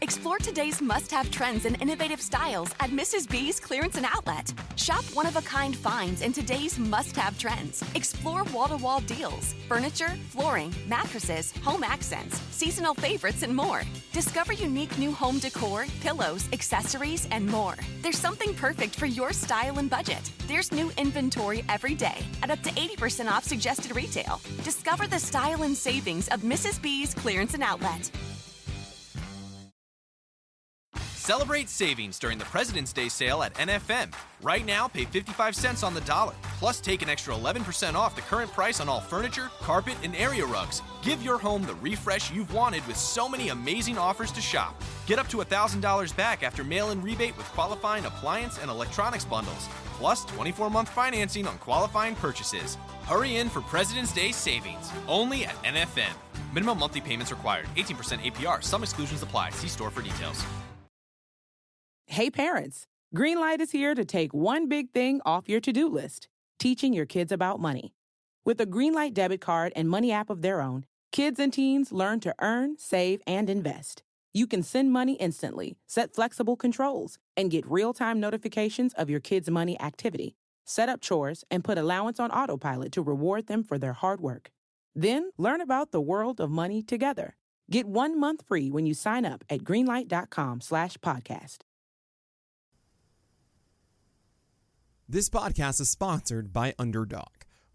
Explore today's must-have trends and innovative styles at Mrs. B's Clearance and Outlet. Shop one-of-a-kind finds in today's must-have trends. Explore wall-to-wall deals, furniture, flooring, mattresses, home accents, seasonal favorites, and more. Discover unique new home decor, pillows, accessories, and more. There's something perfect for your style and budget. There's new inventory every day at up to 80% off suggested retail. Discover the style and savings of Mrs. B's Clearance and Outlet. Celebrate savings during the President's Day sale at NFM. Right now, pay 55 cents on the dollar. Plus, take an extra 11% off the current price on all furniture, carpet, and area rugs. Give your home the refresh you've wanted with so many amazing offers to shop. Get up to $1,000 back after mail-in rebate with qualifying appliance and electronics bundles. Plus, 24-month financing on qualifying purchases. Hurry in for President's Day savings. Only at NFM. Minimum monthly payments required. 18% APR. Some exclusions apply. See store for details. Hey parents, Greenlight is here to take one big thing off your to-do list, teaching your kids about money. With a Greenlight debit card and money app of their own, kids and teens learn to earn, save, and invest. You can send money instantly, set flexible controls, and get real-time notifications of your kids' money activity. Set up chores and put allowance on autopilot to reward them for their hard work. Then learn about the world of money together. Get 1 month free when you sign up at greenlight.com/podcast. This podcast is sponsored by Underdog.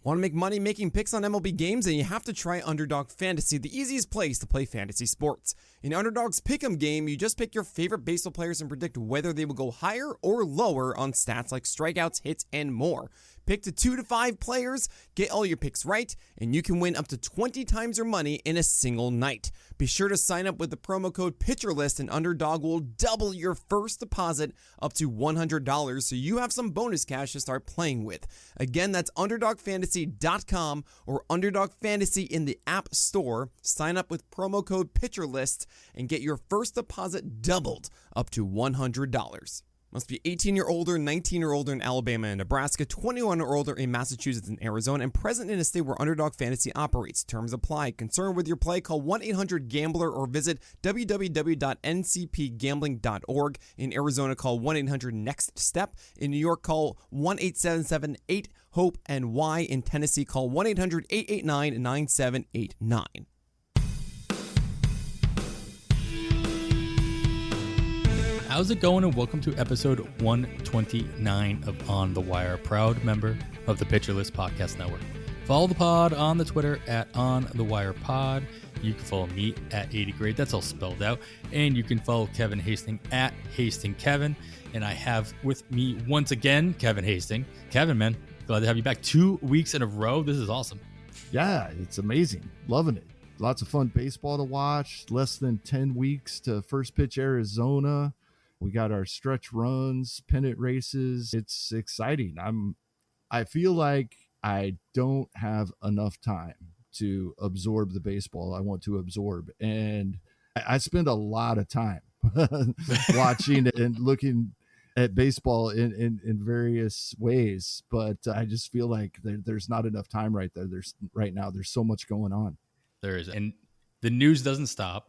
Want to make money making picks on MLB games? And you have to try Underdog Fantasy, the easiest place to play fantasy sports. In Underdog's Pick'em game, you just pick your favorite baseball players and predict whether they will go higher or lower on stats like strikeouts, hits, and more. Pick to 2 to 5 players, get all your picks right, and you can win up to 20 times your money in a single night. Be sure to sign up with the promo code PITCHERLIST, and Underdog will double your first deposit up to $100, so you have some bonus cash to start playing with. Again, that's UnderdogFantasy.com or Underdog Fantasy in the App Store. Sign up with promo code PITCHERLIST and get your first deposit doubled up to $100. Must be 18 or older, 19 or older in Alabama and Nebraska, 21 or older in Massachusetts and Arizona, and present in a state where Underdog Fantasy operates. Terms apply. Concerned with your play? Call 1-800-GAMBLER or visit www.ncpgambling.org. In Arizona, call 1-800-NEXT-STEP. In New York, call 1-877-8-HOPE-NY. In Tennessee, call 1-800-889-9789. How's it going, and welcome to episode 129 of On the Wire, proud member of the Pitcher List Podcast Network. Follow the pod on the Twitter at On the Wire Pod. You can follow me at 80grade, that's all spelled out. And you can follow Kevin Hasting at Hasting Kevin. And I have with me once again, Kevin Hasting. Kevin, man, glad to have you back 2 weeks in a row. This is awesome. Yeah, it's amazing. Loving it. Lots of fun baseball to watch. Less than 10 weeks to first pitch Arizona. We got our stretch runs, pennant races. It's exciting. I feel like I don't have enough time to absorb the baseball I want to absorb. And I spend a lot of time watching and looking at baseball in various ways. But I just feel like there's not enough time right there. Right now, there's so much going on. There is. And the news doesn't stop,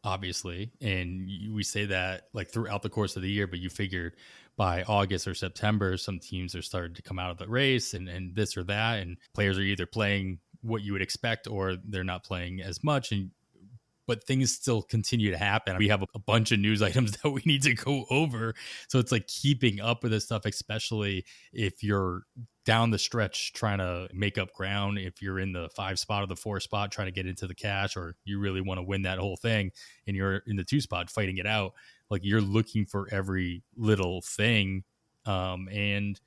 obviously, and we say that like throughout the course of the year, but you figured by August or September, some teams are starting to come out of the race and this or that, and players are either playing what you would expect or they're not playing as much, but things still continue to happen. We have a bunch of news items that we need to go over, so it's like keeping up with this stuff, especially if you're down the stretch trying to make up ground, if you're in the 5 spot or the 4 spot trying to get into the cash, or you really want to win that whole thing and you're in the 2 spot fighting it out, like you're looking for every little thing. And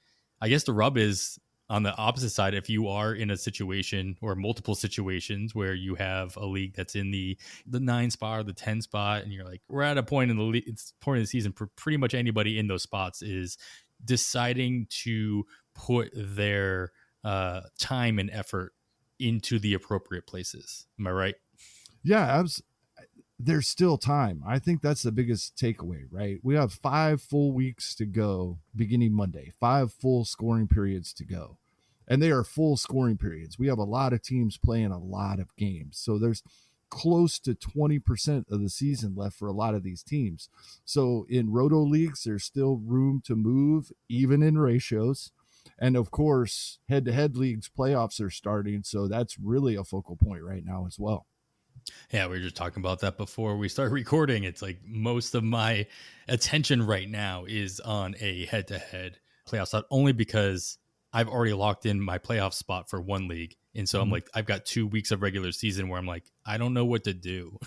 I guess the rub is on the opposite side, if you are in a situation or multiple situations where you have a league that's in the 9 spot or the 10 spot, and you're like, we're at a point in the point of the season for pretty much anybody in those spots is deciding to put their time and effort into the appropriate places. Am I right? Yeah, there's still time. I think that's the biggest takeaway, right? We have 5 full weeks to go beginning Monday, 5 full scoring periods to go. And they are full scoring periods. We have a lot of teams playing a lot of games. So there's close to 20% of the season left for a lot of these teams. So in roto leagues, there's still room to move, even in ratios. And of course, head-to-head leagues playoffs are starting. So that's really a focal point right now as well. Yeah, we were just talking about that before we start recording. It's like most of my attention right now is on a head-to-head playoff spot, only because I've already locked in my playoff spot for one league. And so I'm like, I've got 2 weeks of regular season where I'm like, I don't know what to do.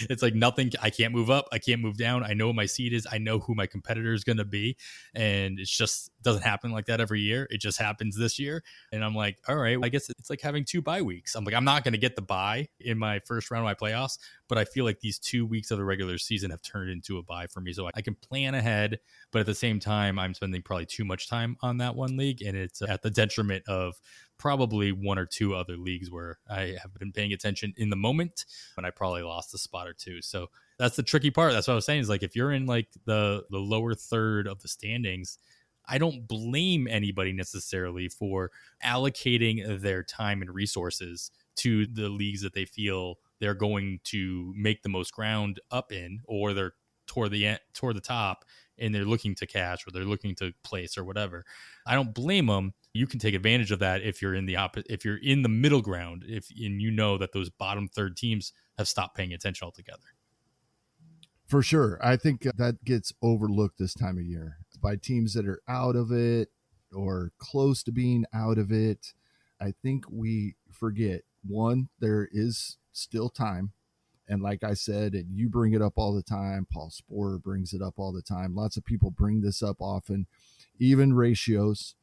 It's like nothing. I can't move up. I can't move down. I know what my seed is. I know who my competitor is going to be. And it's just doesn't happen like that every year. It just happens this year. And I'm like, all right, I guess it's like having 2 bye weeks. I'm like, I'm not going to get the bye in my first round of my playoffs, but I feel like these 2 weeks of the regular season have turned into a bye for me. So I can plan ahead, but at the same time, I'm spending probably too much time on that one league. And it's at the detriment of probably 1 or 2 other leagues where I have been paying attention in the moment, and I probably lost a spot or 2. So that's the tricky part. That's what I was saying, is like, if you're in like the lower third of the standings, I don't blame anybody necessarily for allocating their time and resources to the leagues that they feel they're going to make the most ground up in, or they're toward the top and they're looking to cash, or they're looking to place or whatever. I don't blame them. You can take advantage of that if you're in if you're in the middle ground, and you know that those bottom third teams have stopped paying attention altogether. For sure. I think that gets overlooked this time of year by teams that are out of it or close to being out of it. I think we forget, one, there is still time. And like I said, and you bring it up all the time, Paul Sporer brings it up all the time. Lots of people bring this up often, even ratios.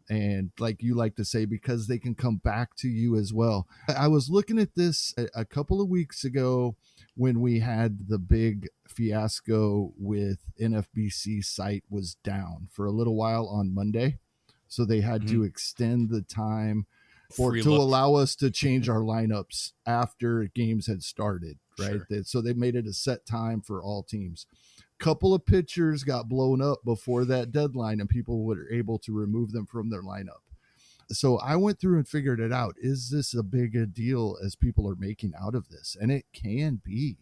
And like you like to say, because they can come back to you as well. I was looking at this a couple of weeks ago when we had the big fiasco with NFBC site was down for a little while on Monday. So they had to extend the time allow us to change our lineups after games had started, right? Sure. So they made it a set time for all teams. Couple of pitchers got blown up before that deadline, and people were able to remove them from their lineup. So I went through and figured it out. Is this a big a deal as people are making out of this? And it can be,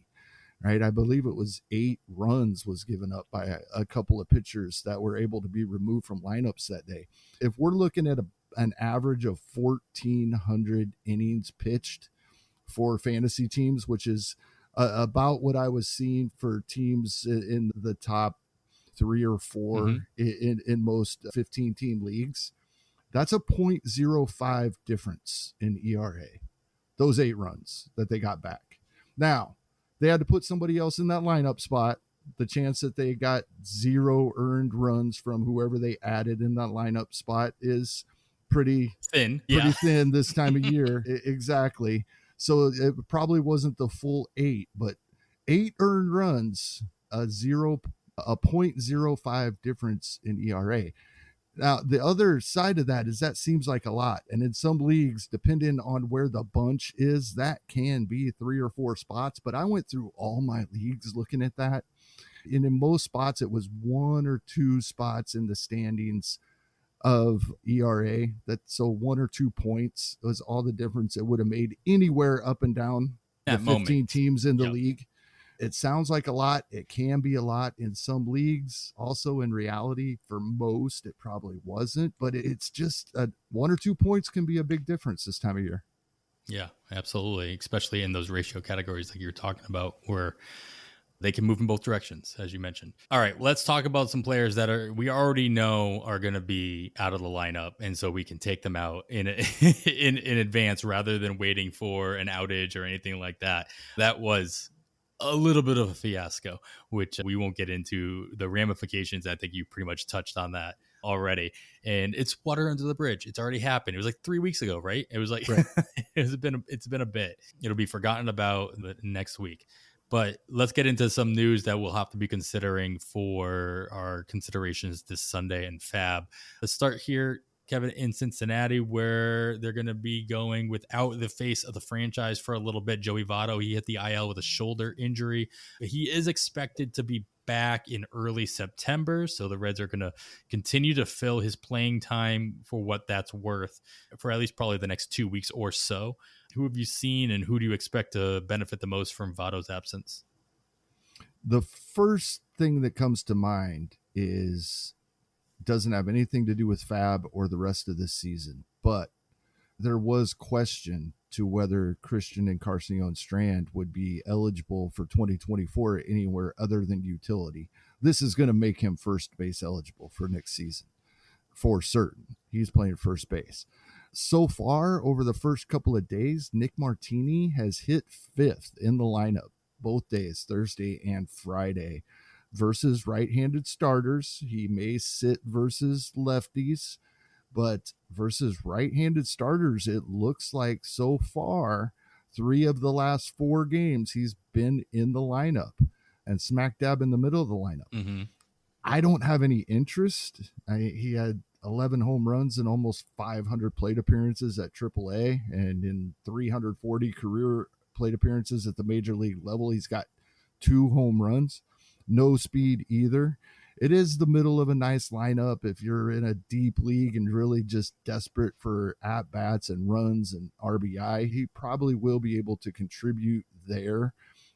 right? I believe it was 8 runs was given up by a couple of pitchers that were able to be removed from lineups that day. If we're looking at an average of 1,400 innings pitched for fantasy teams, which is about what I was seeing for teams in the top 3 or 4 in most 15-team leagues. That's a 0.05 difference in ERA, those 8 runs that they got back. Now, they had to put somebody else in that lineup spot. The chance that they got 0 earned runs from whoever they added in that lineup spot is pretty thin this time of year. Exactly. So it probably wasn't the full 8, but 8 earned runs, a 0.05 difference in ERA. Now, the other side of that is that seems like a lot. And in some leagues, depending on where the bunch is, that can be 3 or 4 spots. But I went through all my leagues looking at that. And in most spots, it was 1 or 2 spots in the standings of ERA. So 1 or 2 points was all the difference it would have made anywhere up and down the 15 teams in the league. It sounds like a lot. It can be a lot in some leagues. Also, in reality, for most, it probably wasn't. But it's just 1 or 2 points can be a big difference this time of year. Yeah, absolutely. Especially in those ratio categories like you're talking about, where they can move in both directions, as you mentioned. All right, let's talk about some players that we already know are going to be out of the lineup, and so we can take them out in advance rather than waiting for an outage or anything like that. That was a little bit of a fiasco, which we won't get into the ramifications. I think you pretty much touched on that already, and it's water under the bridge. It's already happened. It was like 3 weeks ago, right? It was like right. it's been a bit. It'll be forgotten about the next week. But let's get into some news that we'll have to be considering for our considerations this Sunday in FAAB. Let's start here, Kevin, in Cincinnati, where they're going to be going without the face of the franchise for a little bit. Joey Votto, he hit the IL with a shoulder injury. He is expected to be back in early September, so the Reds are going to continue to fill his playing time for what that's worth for at least probably the next 2 weeks or so. Who have you seen, and who do you expect to benefit the most from Votto's absence? The first thing that comes to mind doesn't have anything to do with FAAB or the rest of this season, but there was question to whether Christian Encarnacion Strand would be eligible for 2024 anywhere other than utility. This is going to make him first base eligible for next season for certain. He's playing first base. So far, over the first couple of days, Nick Martini has hit 5th in the lineup both days, Thursday and Friday, versus right-handed starters. He may sit versus lefties, but versus right-handed starters, it looks like so far 3 of the last 4 games he's been in the lineup and smack dab in the middle of the lineup. Mm-hmm. I don't have any interest. He had 11 home runs and almost 500 plate appearances at AAA, and in 340 career plate appearances at the major league level, he's got 2 home runs. No speed either. It is the middle of a nice lineup. If you're in a deep league and really just desperate for at-bats and runs and RBI, he probably will be able to contribute there,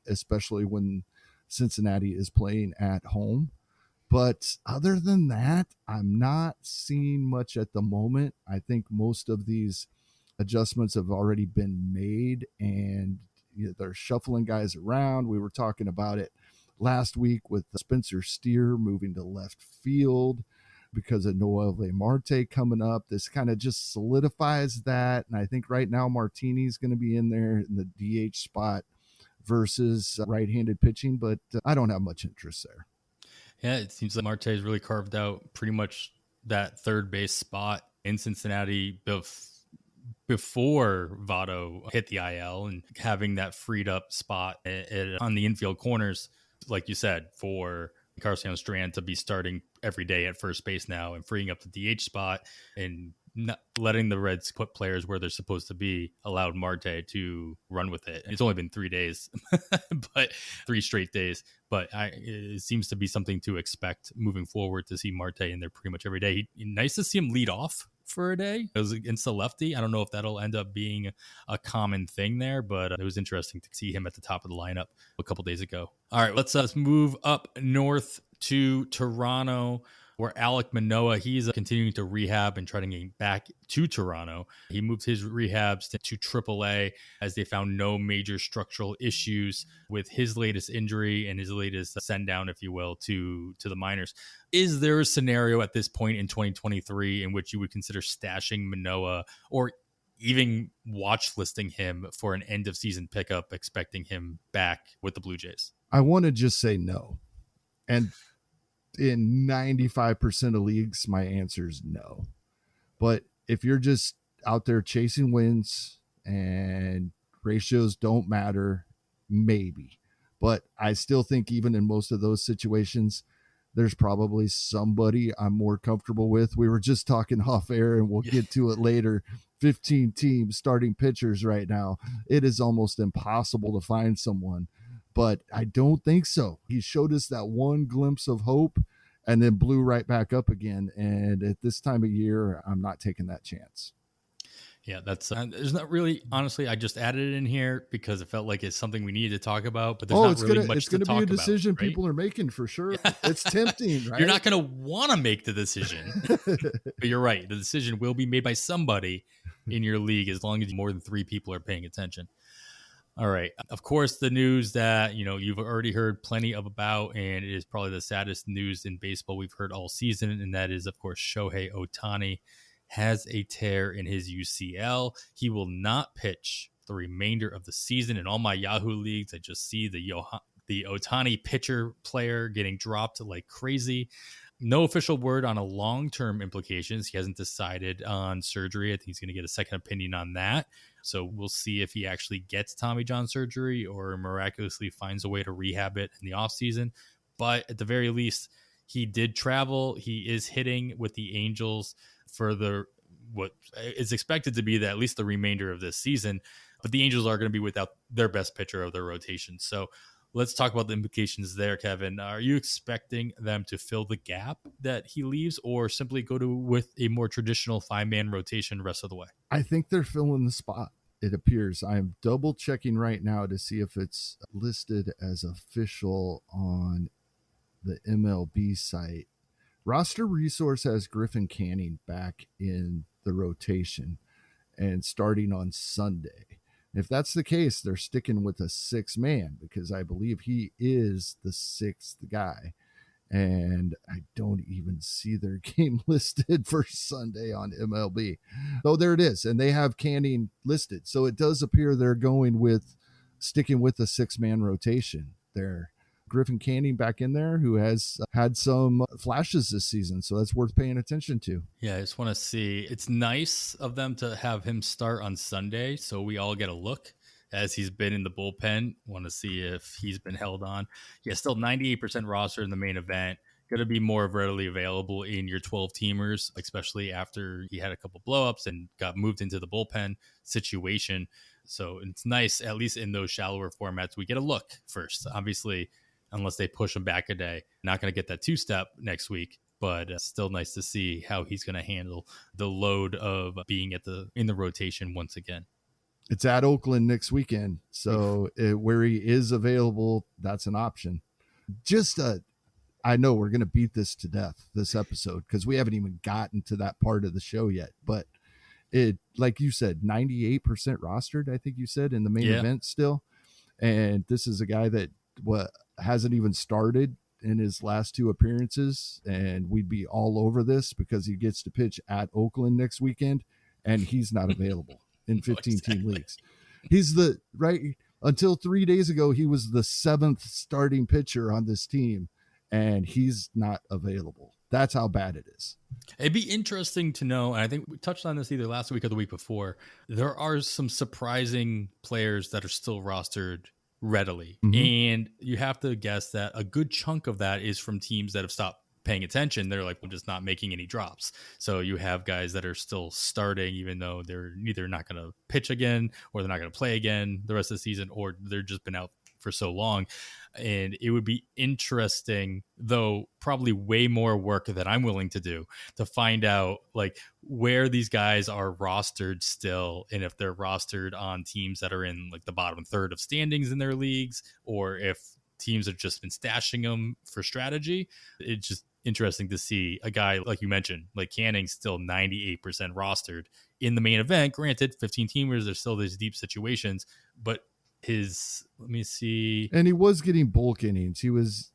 especially when Cincinnati is playing at home. But other than that, I'm not seeing much at the moment. I think most of these adjustments have already been made, and they're shuffling guys around. We were talking about it last week with Spencer Steer moving to left field because of Noel Marte coming up. This kind of just solidifies that. And I think right now Martini's going to be in there in the DH spot versus right-handed pitching, but I don't have much interest there. Yeah, it seems like Marte has really carved out pretty much that third base spot in Cincinnati before Votto hit the IL, and having that freed up spot on the infield corners, like you said, for Encarnacion Strand to be starting every day at first base now and freeing up the DH spot and not letting the Reds put players where they're supposed to be allowed Marte to run with it. It's only been 3 days, but 3 straight days. But it seems to be something to expect moving forward to see Marte in there pretty much every day. Nice to see him lead off for a day. It was against the lefty. I don't know if that'll end up being a common thing there, but it was interesting to see him at the top of the lineup a couple days ago. All right, let's move up north to Toronto, where Alek Manoah, he's continuing to rehab and trying to get back to Toronto. He moved his rehabs to AAA as they found no major structural issues with his latest injury and his latest send down, if you will, to the minors. Is there a scenario at this point in 2023 in which you would consider stashing Manoah or even watch listing him for an end of season pickup, expecting him back with the Blue Jays? I want to just say no. And in 95% of leagues, my answer is no. But if you're just out there chasing wins and ratios don't matter, maybe. But I still think even in most of those situations, there's probably somebody I'm more comfortable with. We were just talking off air, and we'll get to it later. 15 teams starting pitchers right now. It is almost impossible to find someone. But I don't think so. He showed us that one glimpse of hope and then blew right back up again. And at this time of year, I'm not taking that chance. Yeah, that's there's not really, honestly, I just added it in here because it felt like it's something we needed to talk about, but there's not really much to talk about. It's going to be a decision right? people are making for sure. It's tempting, right? You're not going to want to make the decision, but you're right. The decision will be made by somebody in your league as long as more than 3 people are paying attention. All right. Of course, the news that, you've already heard plenty about, and it is probably the saddest news in baseball we've heard all season, and that is, of course, Shohei Ohtani has a tear in his UCL. He will not pitch the remainder of the season. In all my Yahoo leagues, I just see the Ohtani pitcher player getting dropped like crazy. No official word on a long-term implications. He hasn't decided on surgery. I think he's going to get a second opinion on that. So we'll see if he actually gets Tommy John surgery or miraculously finds a way to rehab it in the offseason. But at the very least, he did travel. He is hitting with the Angels for what is expected to be at least the remainder of this season. But the Angels are going to be without their best pitcher of their rotation. So let's talk about the implications there, Kevin. Are you expecting them to fill the gap that he leaves, or simply go with a more traditional 5-man rotation the rest of the way? I think they're filling the spot. it appears. I'm double checking right now to see if it's listed as official on the MLB site. Roster Resource has Griffin Canning back in the rotation and starting on Sunday. If that's the case, they're sticking with a 6-man because I believe he is the 6th guy. And I don't even see their game listed for Sunday on MLB. Oh, there it is. And they have Canning listed. So it does appear they're sticking with the 6-man rotation there. Griffin Canning back in there, who has had some flashes this season. So that's worth paying attention to. Yeah, I just want to see. It's nice of them to have him start on Sunday so we all get a look as he's been in the bullpen. Want to see if he's been held on. Yeah, still 98% roster in the main event. Going to be more readily available in your 12-teamers, especially after he had a couple blowups and got moved into the bullpen situation. So it's nice, at least in those shallower formats, we get a look first. Obviously, unless they push him back a day, not going to get that 2-step next week. But still nice to see how he's going to handle the load of being in the rotation once again. It's at Oakland next weekend. So where he is available, that's an option. I know we're going to beat this to death this episode because we haven't even gotten to that part of the show yet. But it, like you said, 98% rostered, I think you said, in the main event still. And this is a guy that hasn't even started in his last 2 appearances. And we'd be all over this because he gets to pitch at Oakland next weekend and he's not available. In 15-team leagues. He's until 3 days ago, he was the 7th starting pitcher on this team, and he's not available. That's how bad it is. It'd be interesting to know, and I think we touched on this either last week or the week before, there are some surprising players that are still rostered readily. Mm-hmm. And you have to guess that a good chunk of that is from teams that have stopped paying attention. They're like, we're just not making any drops. So you have guys that are still starting, even though they're either not going to pitch again or they're not going to play again the rest of the season, or they're just been out for so long. And it would be interesting, though probably way more work than I'm willing to do, to find out like where these guys are rostered still, and if they're rostered on teams that are in like the bottom third of standings in their leagues, or if teams have just been stashing them for strategy. It's just interesting to see a guy like you mentioned, like Canning, still 98% rostered in the main event. Granted, 15-teamers, there's still these deep situations, but let me see. And he was getting bulk innings. His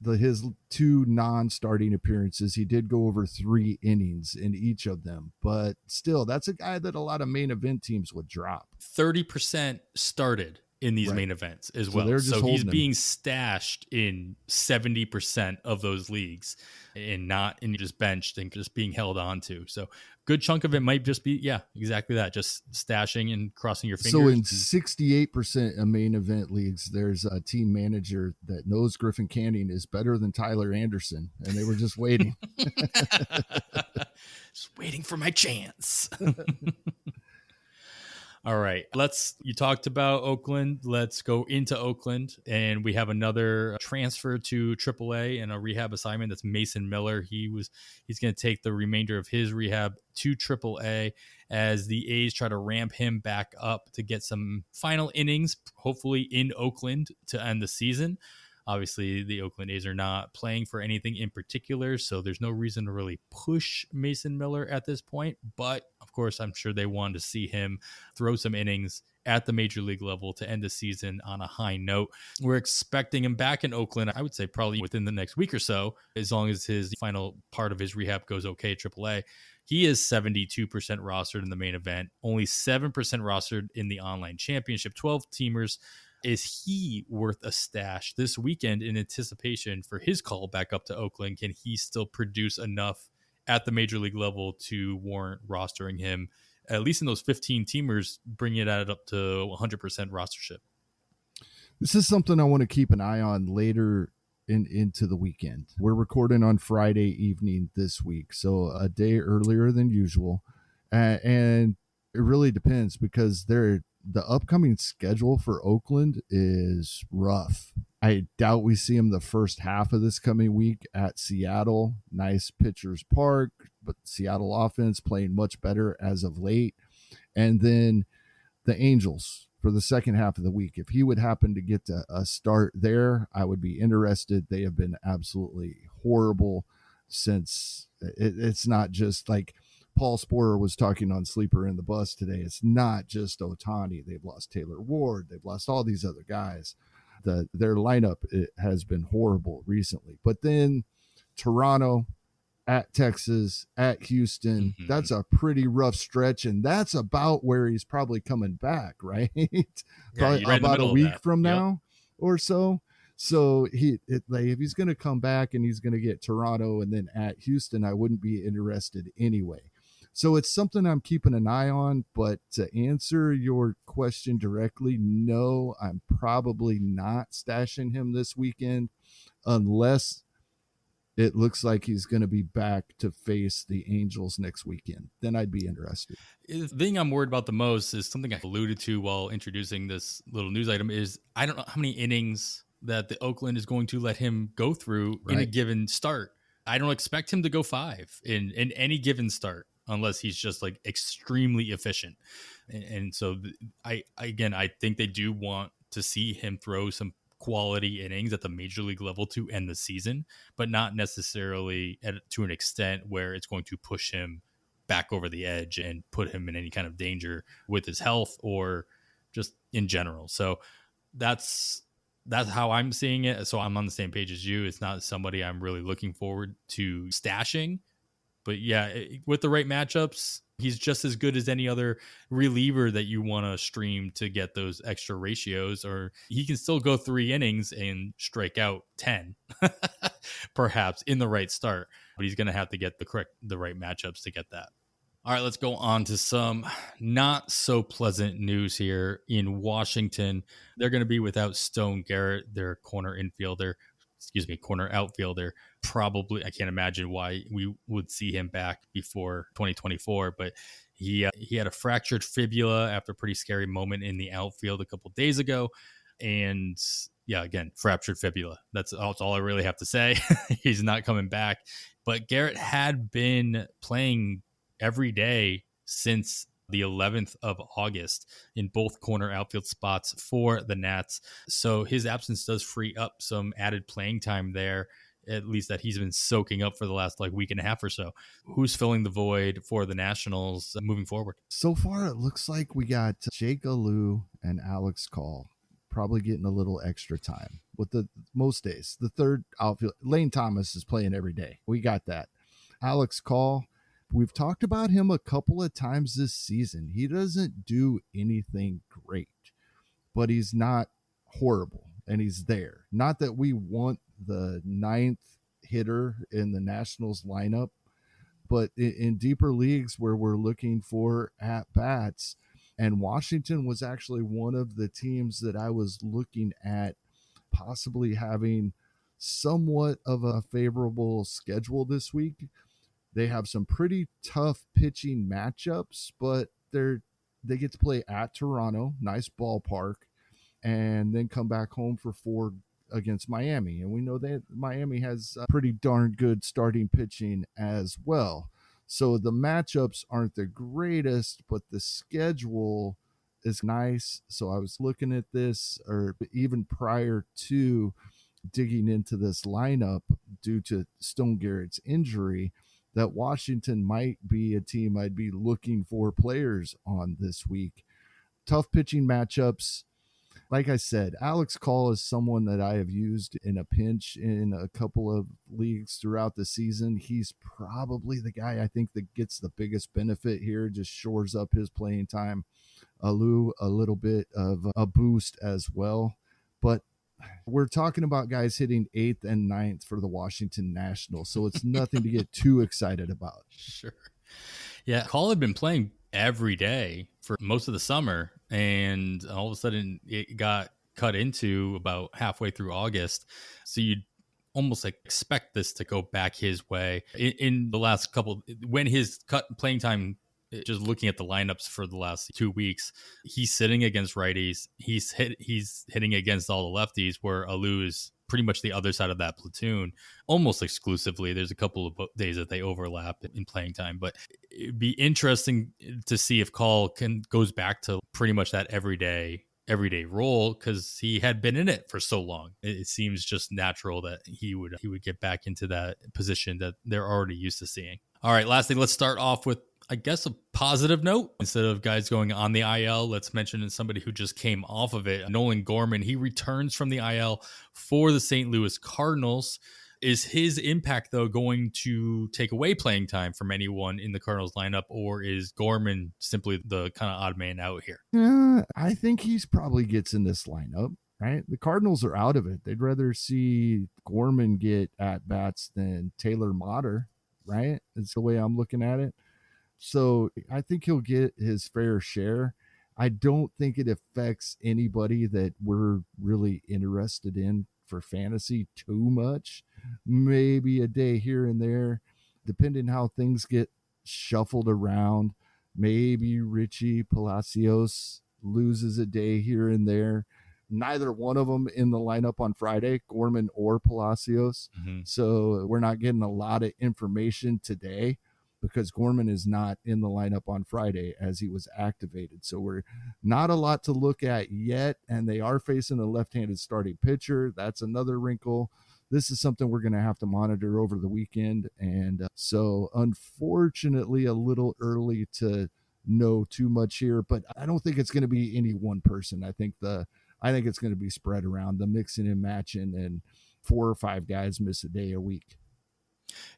2 non-starting appearances, he did go over 3 innings in each of them, but still, that's a guy that a lot of main event teams would drop. 30% started in these main events as well. So he's being stashed in 70% of those leagues and just benched and just being held on to. So good chunk of it might just be, exactly that. Just stashing and crossing your fingers. So in 68% of main event leagues, there's a team manager that knows Griffin Canning is better than Tyler Anderson. And they were just waiting. Just waiting for my chance. All right, you talked about Oakland. Let's go into Oakland, and we have another transfer to AAA and a rehab assignment. That's Mason Miller. He's going to take the remainder of his rehab to AAA as the A's try to ramp him back up to get some final innings, hopefully in Oakland to end the season. Obviously, the Oakland A's are not playing for anything in particular, so there's no reason to really push Mason Miller at this point. But, of course, I'm sure they wanted to see him throw some innings at the major league level to end the season on a high note. We're expecting him back in Oakland, I would say probably within the next week or so, as long as his final part of his rehab goes okay at AAA. He is 72% rostered in the main event, only 7% rostered in the online championship, 12-teamers. Is he worth a stash this weekend in anticipation for his call back up to Oakland? Can he still produce enough at the major league level to warrant rostering him, at least in those 15-teamers, bringing it up to 100% rostership? This is something I want to keep an eye on later into the weekend. We're recording on Friday evening this week, so a day earlier than usual. And it really depends because the upcoming schedule for Oakland is rough. I doubt we see him the first half of this coming week at Seattle. Nice pitcher's park, but Seattle offense playing much better as of late. And then the Angels for the second half of the week. If he would happen to get a start there, I would be interested. They have been absolutely horrible since it's not just like Paul Sporer was talking on Sleeper in the Bus today. It's not just Ohtani. They've lost Taylor Ward. They've lost all these other guys. Their lineup has been horrible recently. But then Toronto, at Texas, at Houston, that's a pretty rough stretch, and that's about where he's probably coming back, right? Probably about a week from now or so. So if he's going to come back and he's going to get Toronto and then at Houston, I wouldn't be interested anyway. So it's something I'm keeping an eye on, but to answer your question directly, no, I'm probably not stashing him this weekend unless it looks like he's going to be back to face the Angels next weekend. Then I'd be interested. The thing I'm worried about the most is something I alluded to while introducing this little news item is I don't know how many innings that the Oakland is going to let him go through in a given start. I don't expect him to go 5 in any given start unless he's just like extremely efficient. And so I think they do want to see him throw some quality innings at the major league level to end the season, but not necessarily to an extent where it's going to push him back over the edge and put him in any kind of danger with his health or just in general. So that's how I'm seeing it. So I'm on the same page as you. It's not somebody I'm really looking forward to stashing, but yeah, with the right matchups, he's just as good as any other reliever that you want to stream to get those extra ratios, or he can still go 3 innings and strike out 10, perhaps in the right start, but he's going to have to get the right matchups to get that. All right, let's go on to some not so pleasant news here in Washington. They're going to be without Stone Garrett, their corner outfielder. Probably, I can't imagine why we would see him back before 2024, but he had a fractured fibula after a pretty scary moment in the outfield a couple days ago. And yeah, again, fractured fibula. That's all I really have to say. He's not coming back. But Garrett had been playing every day since the 11th of August in both corner outfield spots for the Nats. So his absence does free up some added playing time there, at least that he's been soaking up for the last week and a half or so. Who's filling the void for the Nationals moving forward? So far, it looks like we got Jake Alou and Alex Call probably getting a little extra time with most days. The third outfield, Lane Thomas is playing every day. We got that. Alex Call, we've talked about him a couple of times this season. He doesn't do anything great, but he's not horrible, and he's there. Not that we want the 9th hitter in the Nationals lineup, but in deeper leagues where we're looking for at-bats, and Washington was actually one of the teams that I was looking at possibly having somewhat of a favorable schedule this week. They have some pretty tough pitching matchups, but they get to play at Toronto, nice ballpark, and then come back home for 4 against Miami. And we know that Miami has pretty darn good starting pitching as well. So the matchups aren't the greatest, but the schedule is nice. So I was looking at this, or even prior to digging into this lineup due to Stone Garrett's injury, that Washington might be a team I'd be looking for players on this week. Tough pitching matchups. Like I said, Alex Call is someone that I have used in a pinch in a couple of leagues throughout the season. He's probably the guy I think that gets the biggest benefit here, just shores up his playing time. Alou, a little bit of a boost as well. But we're talking about guys hitting 8th and 9th for the Washington Nationals, so it's nothing to get too excited about. Sure. Yeah, Call had been playing every day for most of the summer, and all of a sudden it got cut into about halfway through August. So you'd almost expect this to go back his way. In the last couple, when his playing time, just looking at the lineups for the last 2 weeks, he's sitting against righties. He's hitting against all the lefties, where Alou is pretty much the other side of that platoon almost exclusively. There's a couple of days that they overlap in playing time, but it'd be interesting to see if Call goes back to pretty much that everyday role, because he had been in it for so long. It seems just natural that he would get back into that position that they're already used to seeing. All right, lastly, let's start off with, I guess, a positive note. Instead of guys going on the IL, let's mention somebody who just came off of it. Nolan Gorman, he returns from the IL for the St. Louis Cardinals. Is his impact, though, going to take away playing time from anyone in the Cardinals lineup, or is Gorman simply the kind of odd man out here? I think he's probably gets in this lineup, right? The Cardinals are out of it. They'd rather see Gorman get at-bats than Taylor Motter, right? That's the way I'm looking at it. So I think he'll get his fair share. I don't think it affects anybody that we're really interested in for fantasy too much. Maybe a day here and there, depending how things get shuffled around. Maybe Richie Palacios loses a day here and there. Neither one of them in the lineup on Friday, Gorman or Palacios. Mm-hmm. So we're not getting a lot of information today, because Gorman is not in the lineup on Friday as he was activated. So we're not a lot to look at yet, and they are facing a left-handed starting pitcher. That's another wrinkle. This is something we're going to have to monitor over the weekend. And so unfortunately, a little early to know too much here, but I don't think it's going to be any one person. I think it's going to be spread around, the mixing and matching, and 4 or 5 guys miss a day a week.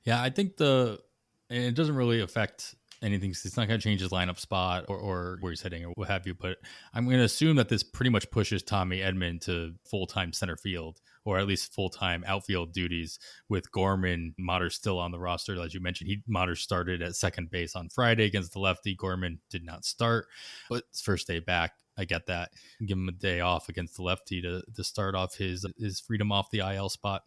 Yeah, I think and it doesn't really affect anything. It's not going to change his lineup spot or where he's hitting or what have you. But I'm going to assume that this pretty much pushes Tommy Edman to full-time center field, or at least full-time outfield duties, with Gorman. Motter still on the roster. As you mentioned, Motter started at second base on Friday against the lefty. Gorman did not start, but it's first day back. I get that. Give him a day off against the lefty to start off his freedom off the IL spot.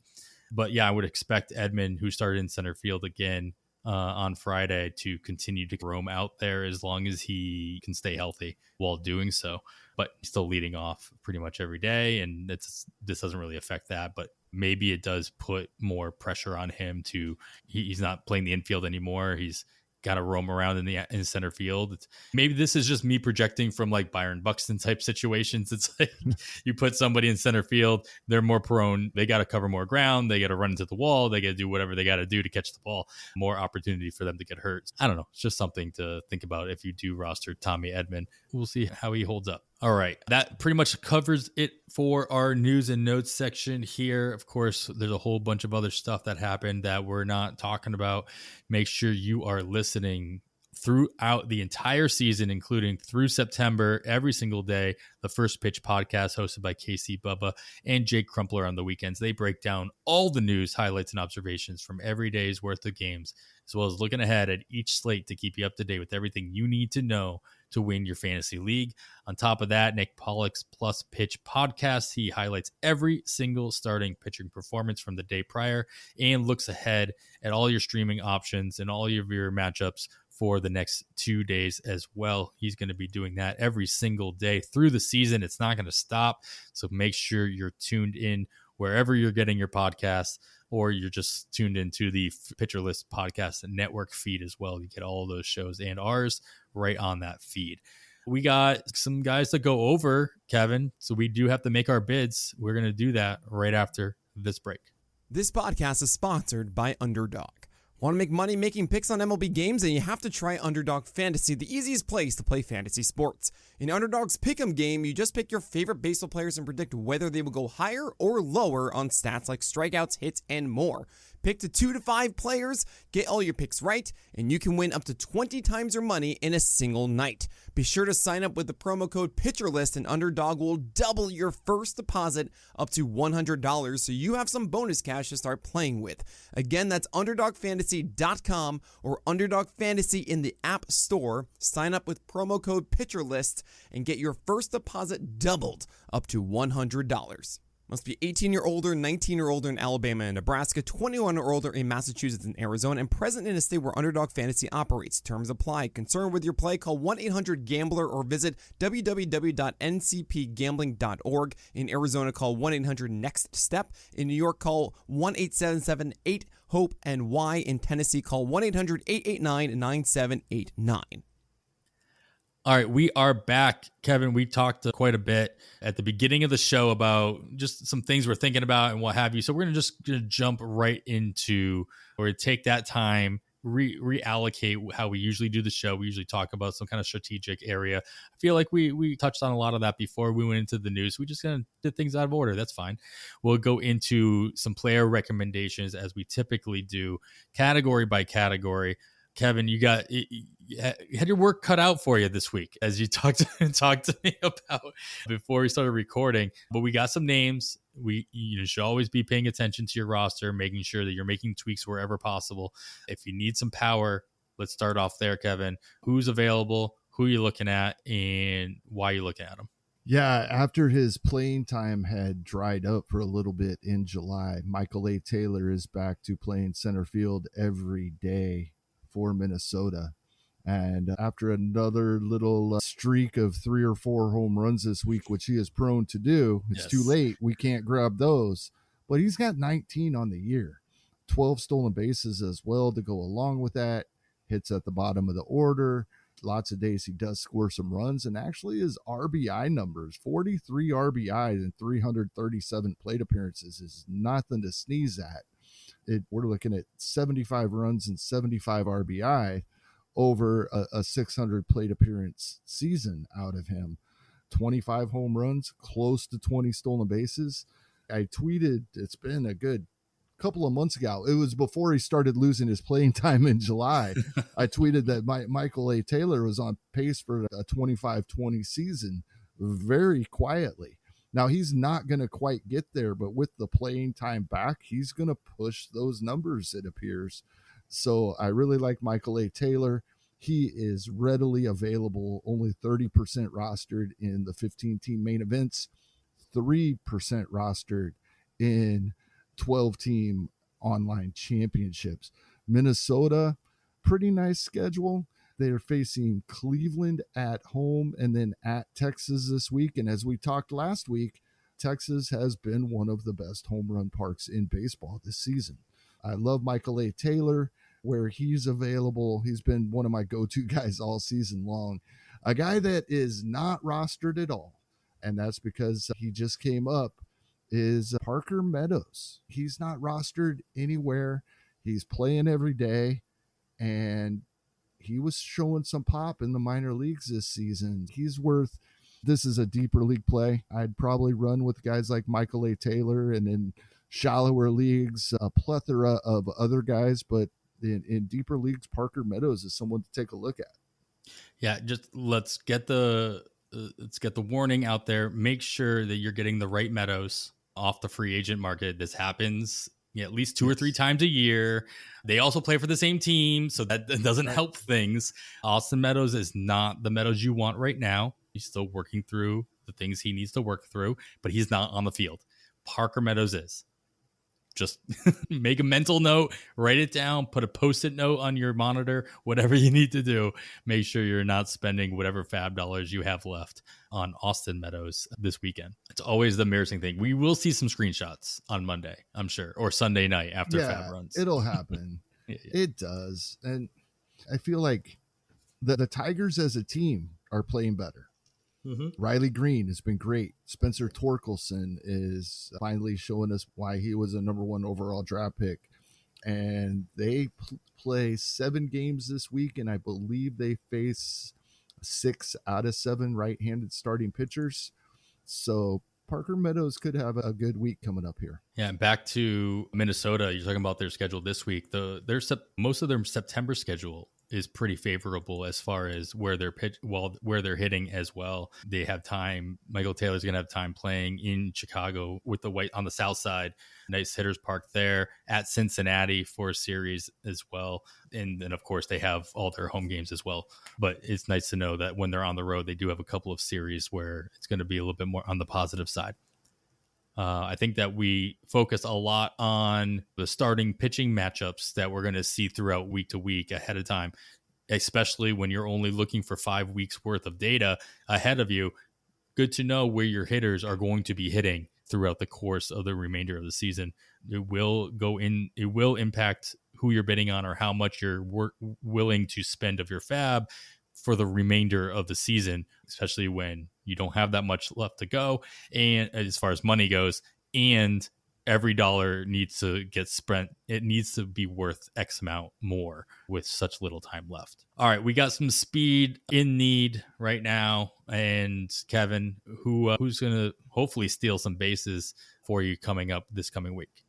But yeah, I would expect Edman, who started in center field again on Friday, to continue to roam out there as long as he can stay healthy while doing so. But he's still leading off pretty much every day, and this doesn't really affect that. But maybe it does put more pressure on him he's not playing the infield anymore. He's got to roam around in center field. Maybe this is just me projecting from like Byron Buxton type situations. It's like you put somebody in center field, they're more prone. They got to cover more ground. They got to run into the wall. They got to do whatever they got to do to catch the ball. More opportunity for them to get hurt. I don't know. It's just something to think about if you do roster Tommy Edman. We'll see how he holds up. All right. That pretty much covers it for our news and notes section here. Of course, there's a whole bunch of other stuff that happened that we're not talking about. Make sure you are listening throughout the entire season, including through September, every single day. The First Pitch podcast, hosted by KC Bubba and Jake Crumpler on the weekends. They break down all the news, highlights, and observations from every day's worth of games, as well as looking ahead at each slate to keep you up to date with everything you need to know to win your fantasy league. On top of that, Nick Pollock's Plus Pitch podcast, he highlights every single starting pitching performance from the day prior and looks ahead at all your streaming options and all of your matchups for the next 2 days as well. He's going to be doing that every single day through the season. It's not going to stop. So make sure you're tuned in wherever you're getting your podcasts, or you're just tuned into the Pitcher List podcast and network feed as well. You get all of those shows and ours right on that feed. We got some guys to go over, Kevin, so we do have to make our bids. We're going to do that right after this break. This podcast is sponsored by Underdog. Want to make money making picks on MLB games? And you have to try Underdog Fantasy, the easiest place to play fantasy sports. In Underdog's Pick'em game, you just pick your favorite baseball players and predict whether they will go higher or lower on stats like strikeouts, hits, and more. Pick the 2 to 5 players, get all your picks right, and you can win up to 20 times your money in a single night. Be sure to sign up with the promo code PitcherList, and Underdog will double your first deposit up to $100, so you have some bonus cash to start playing with. Again, that's UnderdogFantasy.com or Underdog Fantasy in the App Store. Sign up with promo code PitcherList and get your first deposit doubled up to $100. Must be 18 or older, 19 or older in Alabama and Nebraska, 21 or older in Massachusetts and Arizona, and present in a state where Underdog Fantasy operates. Terms apply. Concerned with your play? Call 1-800-GAMBLER or visit www.ncpgambling.org. In Arizona, call 1-800-NEXT-STEP. In New York, call 1-877-8-HOPE-NY. In Tennessee, call 1-800-889-9789. All right, we are back. Kevin, we talked quite a bit at the beginning of the show about just some things we're thinking about and what have you. So we're going to jump right into, or take that time, reallocate how we usually do the show. We usually talk about some kind of strategic area. I feel like we touched on a lot of that before we went into the news. We just kind of did things out of order. That's fine. We'll go into some player recommendations as we typically do, category by category. Kevin, you had your work cut out for you this week, as you talked to me about before we started recording. But we got some names. You should always be paying attention to your roster, making sure that you're making tweaks wherever possible. If you need some power, let's start off there, Kevin. Who's available? Who are you looking at, and why are you looking at them? Yeah, after his playing time had dried up for a little bit in July, Michael A. Taylor is back to playing center field every day for Minnesota. And after another little streak of 3 or 4 home runs this week, which he is prone to do, it's too late. We can't grab those. But he's got 19 on the year, 12 stolen bases as well to go along with that. Hits at the bottom of the order. Lots of days he does score some runs. And actually his RBI numbers, 43 RBIs and 337 plate appearances, is nothing to sneeze at. We're looking at 75 runs and 75 RBI over a 600 plate appearance season out of him. 25 home runs, close to 20 stolen bases. I tweeted, it's been a good couple of months ago. It was before he started losing his playing time in July. I tweeted that Michael A. Taylor was on pace for a 25-20 season very quietly. Now, he's not going to quite get there, but with the playing time back, he's going to push those numbers, it appears. So I really like Michael A. Taylor. He is readily available, only 30% rostered in the 15-team main events, 3% rostered in 12-team online championships. Minnesota, pretty nice schedule. They're facing Cleveland at home and then at Texas this week. And as we talked last week, Texas has been one of the best home run parks in baseball this season. I love Michael A. Taylor where he's available. He's been one of my go-to guys all season long. A guy that is not rostered at all, and that's because he just came up, is Parker Meadows. He's not rostered anywhere. He's playing every day, and he was showing some pop in the minor leagues this season. This is a deeper league play. I'd probably run with guys like Michael A. Taylor, and in shallower leagues, a plethora of other guys, but in deeper leagues, Parker Meadows is someone to take a look at. Yeah, just let's get the warning out there. Make sure that you're getting the right Meadows off the free agent market. This happens at least 2 or 3 times a year. They also play for the same team, so that doesn't help things. Austin Meadows is not the Meadows you want right now. He's still working through the things he needs to work through, but he's not on the field. Parker Meadows is. Just make a mental note, write it down, put a Post-it note on your monitor, whatever you need to do. Make sure you're not spending whatever FAAB dollars you have left on Austin Meadows this weekend. It's always the embarrassing thing. We will see some screenshots on Monday, I'm sure, or Sunday night after FAAB runs. It'll happen. It does. And I feel like the Tigers as a team are playing better. Mm-hmm. Riley Green has been great. Spencer Torkelson is finally showing us why he was a number 1 overall draft pick. And they play 7 games this week, and I believe they face 6 out of 7 right-handed starting pitchers. So Parker Meadows could have a good week coming up here. Yeah, back to Minnesota. You're talking about their schedule this week. Most of their September schedule is pretty favorable as far as where they're hitting as well. They have time. Michael Taylor's going to have time playing in Chicago with the White on the south side. Nice hitters park there, at Cincinnati for a series as well. And then, of course, they have all their home games as well. But it's nice to know that when they're on the road, they do have a couple of series where it's going to be a little bit more on the positive side. I think that we focus a lot on the starting pitching matchups that we're going to see throughout week to week ahead of time, especially when you're only looking for 5 weeks worth of data ahead of you. Good to know where your hitters are going to be hitting throughout the course of the remainder of the season. It will impact who you're bidding on or how much you're willing to spend of your FAAB for the remainder of the season, especially when you don't have that much left to go. And as far as money goes, and every dollar needs to get spent. It needs to be worth X amount more with such little time left. All right, we got some speed in need right now. And Kevin, who's going to hopefully steal some bases for you coming up this coming week?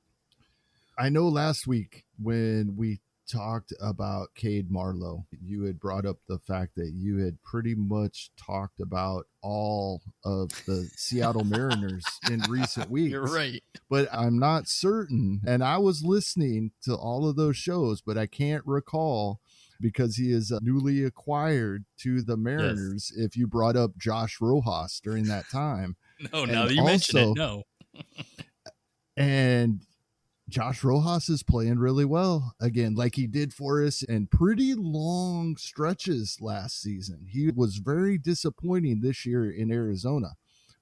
I know last week when we talked about Cade Marlowe, you had brought up the fact that you had pretty much talked about all of the Seattle Mariners in recent weeks. You're right. But I'm not certain. And I was listening to all of those shows, but I can't recall because he is newly acquired to the Mariners. Yes. If you brought up Josh Rojas during that time. No, now that you mention it, no. And Josh Rojas is playing really well again, like he did for us in pretty long stretches last season. He was very disappointing this year in Arizona,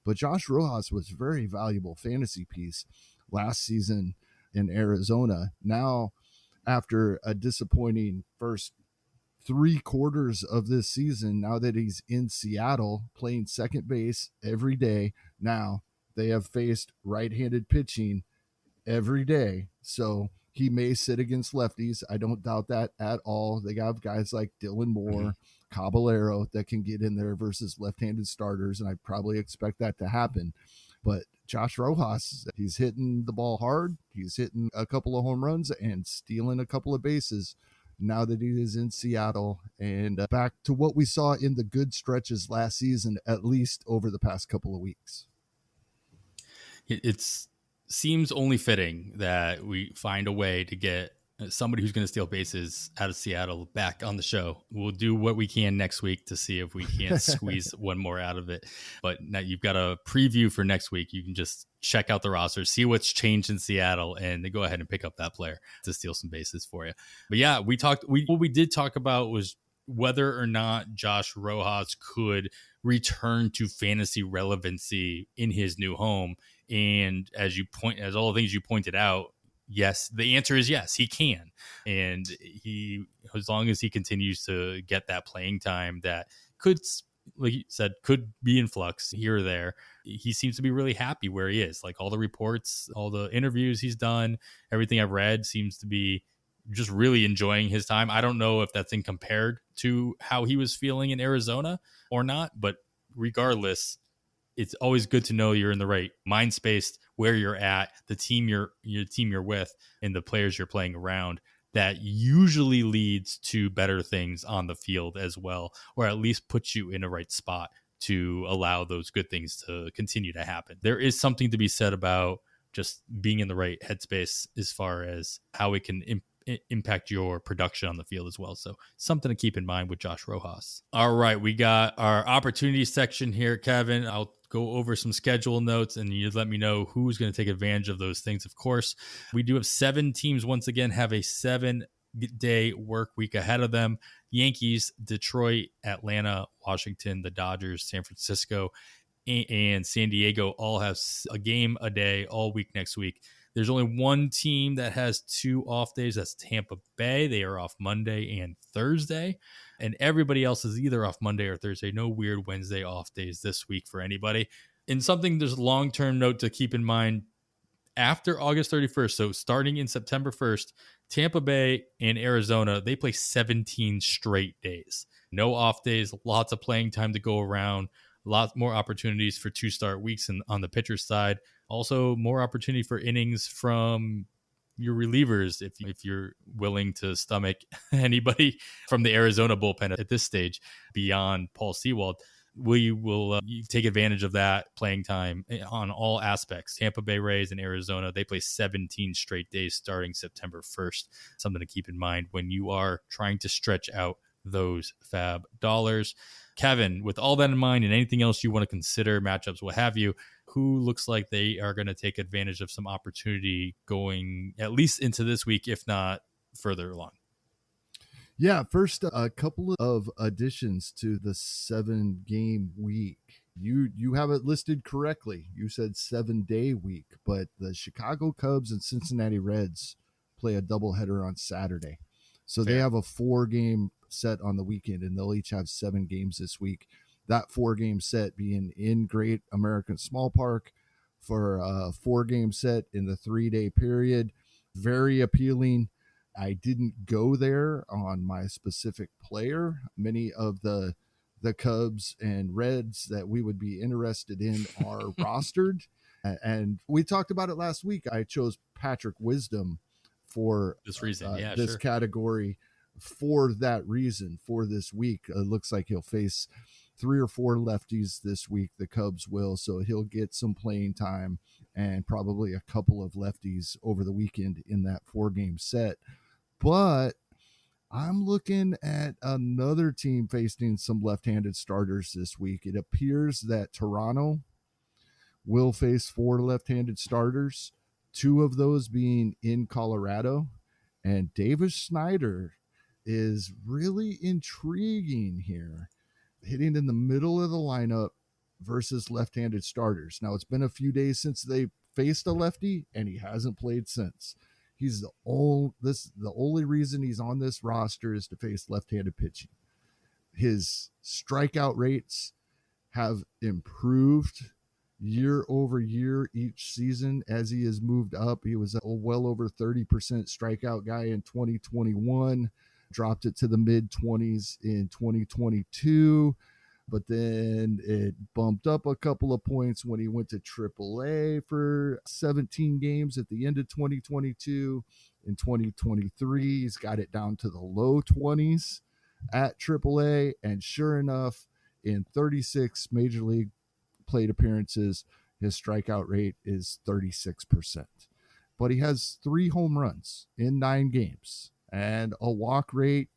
but Josh Rojas was a very valuable fantasy piece last season in Arizona. Now, after a disappointing first 3 quarters of this season, now that he's in Seattle playing second base every day, now they have faced right-handed pitching every day, so he may sit against lefties. I don't doubt that at all. They got guys like Dylan Moore, Caballero that can get in there versus left-handed starters, and I probably expect that to happen. But Josh Rojas, he's hitting the ball hard. He's hitting a couple of home runs and stealing a couple of bases now that he is in Seattle, and back to what we saw in the good stretches last season, at least over the past couple of weeks. It's seems only fitting that we find a way to get somebody who's going to steal bases out of Seattle back on the show. We'll do what we can next week to see if we can't squeeze one more out of it. But now you've got a preview for next week. You can just check out the roster, see what's changed in Seattle, and then go ahead and pick up that player to steal some bases for you. But yeah, what we did talk about was whether or not Josh Rojas could return to fantasy relevancy in his new home. And as all the things you pointed out, yes, the answer is yes, he can. And as long as he continues to get that playing time that could, like you said, could be in flux here or there, he seems to be really happy where he is. Like all the reports, all the interviews he's done, everything I've read seems to be just really enjoying his time. I don't know if that's in compared to how he was feeling in Arizona or not, but regardless, it's always good to know you're in the right mind space, where you're at, the team you're with, and the players you're playing around. That usually leads to better things on the field as well, or at least puts you in the right spot to allow those good things to continue to happen. There is something to be said about just being in the right headspace as far as how it can impact your production on the field as well. So something to keep in mind with Josh Rojas. All right, we got our opportunity section here, Kevin. I'll go over some schedule notes and you let me know who's going to take advantage of those things. Of course, we do have 7 teams once again have a 7-day work week ahead of them. Yankees, Detroit, Atlanta, Washington, the Dodgers, San Francisco, and San Diego all have a game a day all week next week. There's only one team that has 2 off days. That's Tampa Bay. They are off Monday and Thursday. And everybody else is either off Monday or Thursday. No weird Wednesday off days this week for anybody. And something, there's a long-term note to keep in mind. After August 31st, so starting in September 1st, Tampa Bay and Arizona, they play 17 straight days. No off days, lots of playing time to go around. Lots more opportunities for 2-start weeks on the pitcher side. Also, more opportunity for innings from your relievers if you're willing to stomach anybody from the Arizona bullpen at this stage beyond Paul Sewald. We will take advantage of that playing time on all aspects. Tampa Bay Rays and Arizona, they play 17 straight days starting September 1st. Something to keep in mind when you are trying to stretch out those FAAB dollars. Kevin, with all that in mind and anything else you want to consider, matchups, what have you, who looks like they are going to take advantage of some opportunity going at least into this week, if not further along. Yeah, first, a couple of additions to the 7-game week. You have it listed correctly. You said 7-day week, but the Chicago Cubs and Cincinnati Reds play a doubleheader on Saturday. So They have a 4-game set on the weekend, and they'll each have 7 games this week. That 4-game set being in Great American Small Park for a 4-game set in the 3-day period. Very appealing. I didn't go there on my specific player. Many of the Cubs and Reds that we would be interested in are rostered. And we talked about it last week. I chose Patrick Wisdom for this reason, this category for that reason for this week. It looks like he'll face 3 or 4 lefties this week. The Cubs will, so he'll get some playing time and probably a couple of lefties over the weekend in that 4-game set. But I'm looking at another team facing some left-handed starters this week. It appears that Toronto will face 4 left-handed starters, 2 of those being in Colorado. And Davis Snyder is really intriguing here, hitting in the middle of the lineup versus left-handed starters. Now, it's been a few days since they faced a lefty, and he hasn't played since. He's the only reason he's on this roster is to face left-handed pitching. His strikeout rates have improved year over year each season as he has moved up. He was a well over 30% strikeout guy in 2021, dropped it to the mid-20s in 2022. But then it bumped up a couple of points when he went to AAA for 17 games at the end of 2022. In 2023, he's got it down to the low 20s at AAA. And sure enough, in 36 major league plate appearances, his strikeout rate is 36%. But he has 3 home runs in 9 games and a walk rate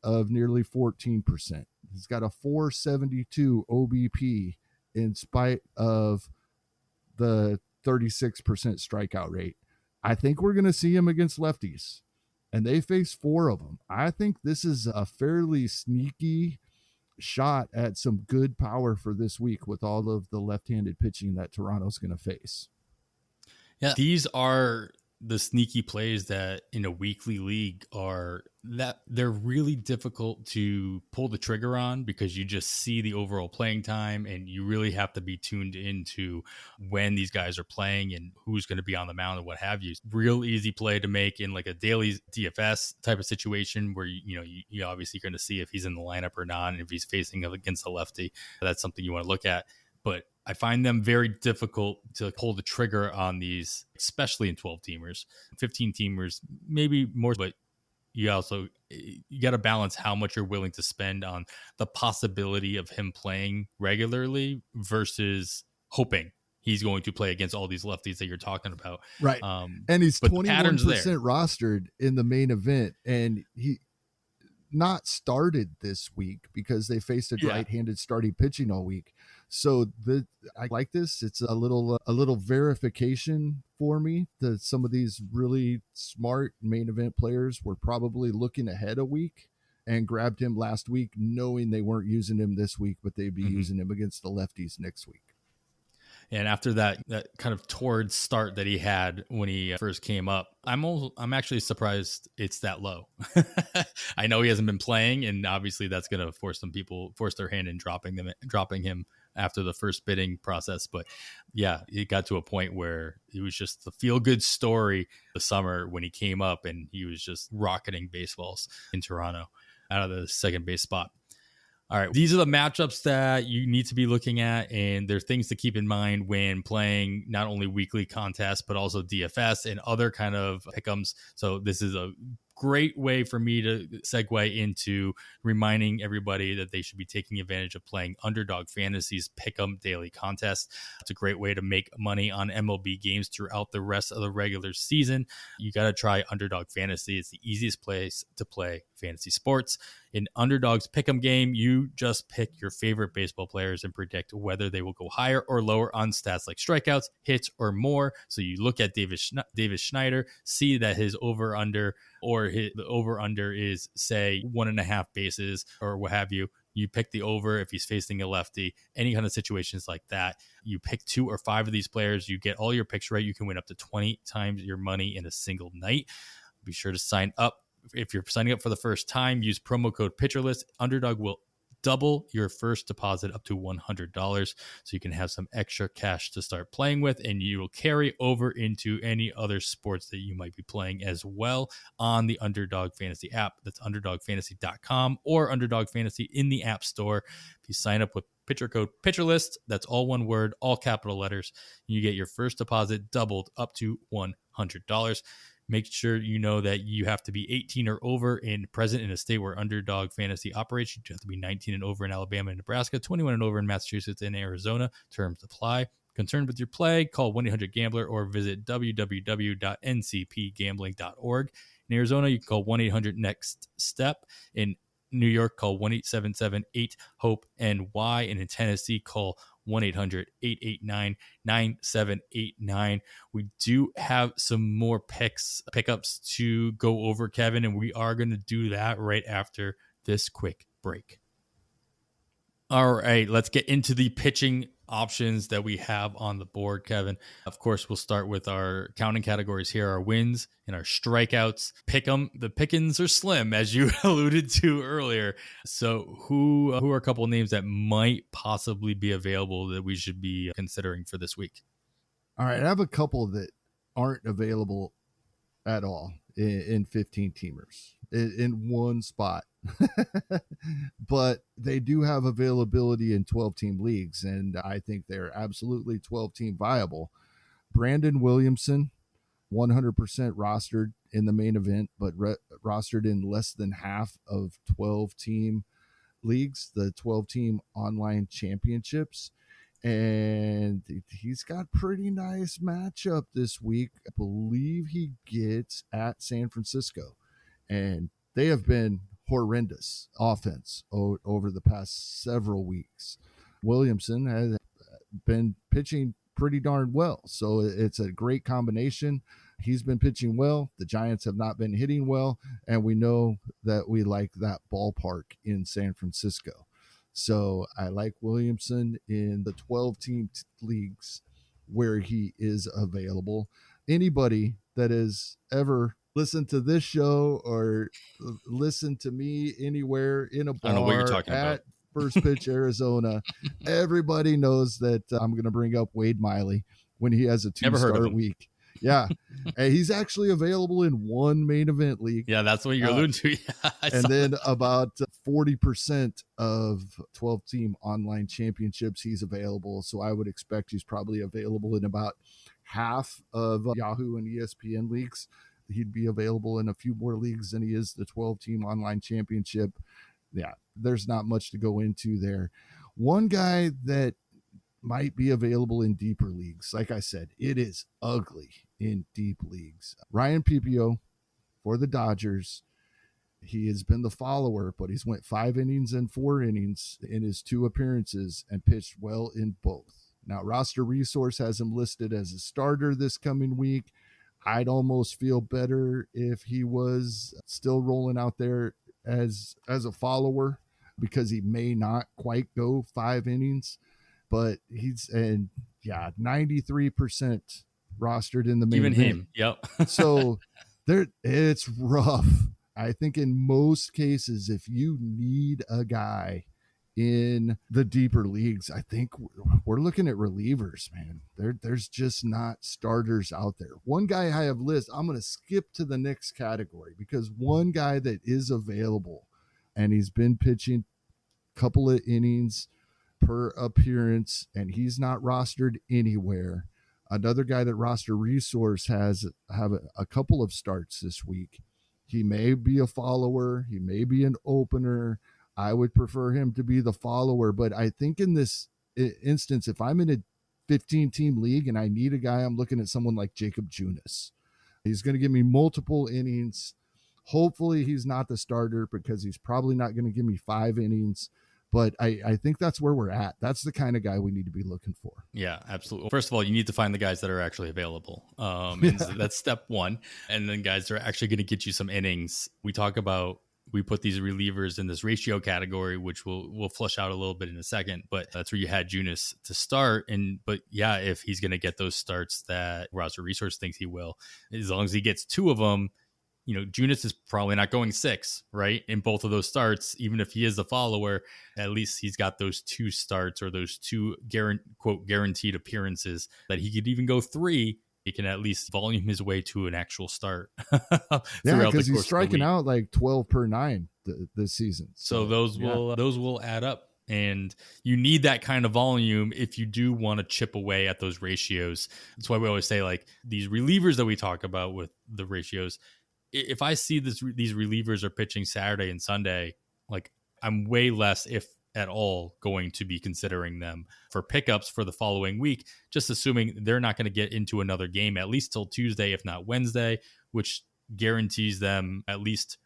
of nearly 14%. He's got a 472 OBP in spite of the 36% strikeout rate. I think we're going to see him against lefties, and they face 4 of them. I think this is a fairly sneaky shot at some good power for this week with all of the left-handed pitching that Toronto's going to face. Yeah, these are the sneaky plays that in a weekly league are that they're really difficult to pull the trigger on because you just see the overall playing time and you really have to be tuned into when these guys are playing and who's going to be on the mound and what have you. Real easy play to make in like a daily DFS type of situation where you obviously going to see if he's in the lineup or not, and if he's facing against a lefty, that's something you want to look at. But I find them very difficult to pull the trigger on these, especially in 12-teamers. 15-teamers, maybe more, but you got to balance how much you're willing to spend on the possibility of him playing regularly versus hoping he's going to play against all these lefties that you're talking about. Right. And he's 21% rostered in the main event, and he not started this week because they faced a right-handed starting pitching all week. So I like this. It's a little verification for me that some of these really smart main event players were probably looking ahead a week and grabbed him last week, knowing they weren't using him this week, but they'd be using him against the lefties next week. And after that kind of torrid start that he had when he first came up, I'm actually surprised it's that low. I know he hasn't been playing, and obviously that's going to force their hand in dropping him after the first bidding process. But yeah, it got to a point where it was just the feel good story the summer when he came up and he was just rocketing baseballs in Toronto out of the second base spot. All right, these are the matchups that you need to be looking at, and there are things to keep in mind when playing not only weekly contests, but also DFS and other kind of pick'ems. So this is a great way for me to segue into reminding everybody that they should be taking advantage of playing Underdog Fantasy's Pick'em Daily Contest. It's a great way to make money on MLB games throughout the rest of the regular season. You got to try Underdog Fantasy. It's the easiest place to play fantasy sports. In Underdog's Pick'em game, you just pick your favorite baseball players and predict whether they will go higher or lower on stats like strikeouts, hits, or more. So you look at Davis Schneider, see that his over-under the over-under is, say, 1.5 bases or what have you. You pick the over if he's facing a lefty, any kind of situations like that. You pick 2 or 5 of these players. You get all your picks right. You can win up to 20 times your money in a single night. Be sure to sign up. If you're signing up for the first time, use promo code PitcherList. Underdog will double your first deposit up to $100, so you can have some extra cash to start playing with, and you will carry over into any other sports that you might be playing as well on the Underdog Fantasy app. That's underdogfantasy.com or Underdog Fantasy in the App Store. If you sign up with pitcher code PitcherList, that's all one word, all capital letters, you get your first deposit doubled up to $100. Make sure you know that you have to be 18 or over and present in a state where Underdog Fantasy operates. You have to be 19 and over in Alabama and Nebraska, 21 and over in Massachusetts and Arizona. Terms apply. Concerned with your play? Call 1-800-GAMBLER or visit www.ncpgambling.org. In Arizona, you can call 1-800-NEXT-STEP. In New York, call 1-877-8-HOPE-NY. And in Tennessee, call 1-800-889-9789. We do have some more pickups to go over, Kevin, and we are going to do that right after this quick break. All right, let's get into the pitching options that we have on the board, Kevin. Of course, we'll start with our counting categories here, our wins and our strikeouts. Pick 'em. The pickings are slim, as you alluded to earlier. So who are a couple of names that might possibly be available that we should be considering for this week? All right, I have a couple that aren't available at all in 15 teamers in one spot. But they do have availability in 12-team leagues, and I think they're absolutely 12-team viable. Brandon Williamson, 100% rostered in the main event, but rostered in less than half of 12-team leagues, the 12-team online championships. And he's got pretty nice matchup this week. I believe he gets at San Francisco, and they have been horrendous offense over the past several weeks. Williamson has been pitching pretty darn well, so it's a great combination. He's been pitching well. The Giants have not been hitting well, and we know that we like that ballpark in San Francisco. So I like Williamson in the 12-team leagues where he is available. Anybody that has ever listened to this show or listened to me anywhere in a bar I don't know what you're talking about. First Pitch Arizona, everybody knows that I'm going to bring up Wade Miley when he has a 2-start week. Yeah. And he's actually available in one main event league. Yeah, that's what you're alluding to. Yeah, and then about 40% of 12-team online championships, he's available. So I would expect he's probably available in about half of Yahoo and ESPN leagues. He'd be available in a few more leagues than he is the 12-team online championship. Yeah, there's not much to go into there. One guy that might be available in deeper leagues, like I said, it is ugly in deep leagues. Ryan Pipio for the Dodgers. He has been the follower, but he's went 5 innings and 4 innings in his 2 appearances and pitched well in both. Now, Roster Resource has him listed as a starter this coming week. I'd almost feel better if he was still rolling out there as a follower, because he may not quite go 5 innings, but he's 93% rostered in the main event. Him. Yep. So it's rough. I think in most cases, if you need a guy in the deeper leagues, I think we're looking at relievers, man. There's just not starters out there. One guy I have listed, I'm going to skip to the next category, because one guy that is available, and he's been pitching a couple of innings per appearance, and he's not rostered anywhere. Another guy that Roster Resource have a couple of starts this week. He may be a follower. He may be an opener. I would prefer him to be the follower. But I think in this instance, if I'm in a 15-team league and I need a guy, I'm looking at someone like Jacob Junis. He's going to give me multiple innings. Hopefully he's not the starter because he's probably not going to give me 5 innings. But I think that's where we're at. That's the kind of guy we need to be looking for. Yeah, absolutely. First of all, you need to find the guys that are actually available. And so that's step one. And then guys that are actually going to get you some innings. We put these relievers in this ratio category, which we'll flush out a little bit in a second. But that's where you had Junis to start. But yeah, if he's going to get those starts that Roster Resource thinks he will, as long as he gets 2 of them, Junis is probably not going 6, right? In both of those starts, even if he is the follower, at least he's got those 2 starts or those 2 quote guaranteed appearances that he could even go 3. He can at least volume his way to an actual start. Yeah, because he's striking out like 12 per 9 this season. So those will add up. And you need that kind of volume if you do want to chip away at those ratios. That's why we always say, like, these relievers that we talk about with the ratios, if I see these relievers are pitching Saturday and Sunday, like, I'm way less, if at all, going to be considering them for pickups for the following week, just assuming they're not going to get into another game at least till Tuesday, if not Wednesday, which guarantees them at least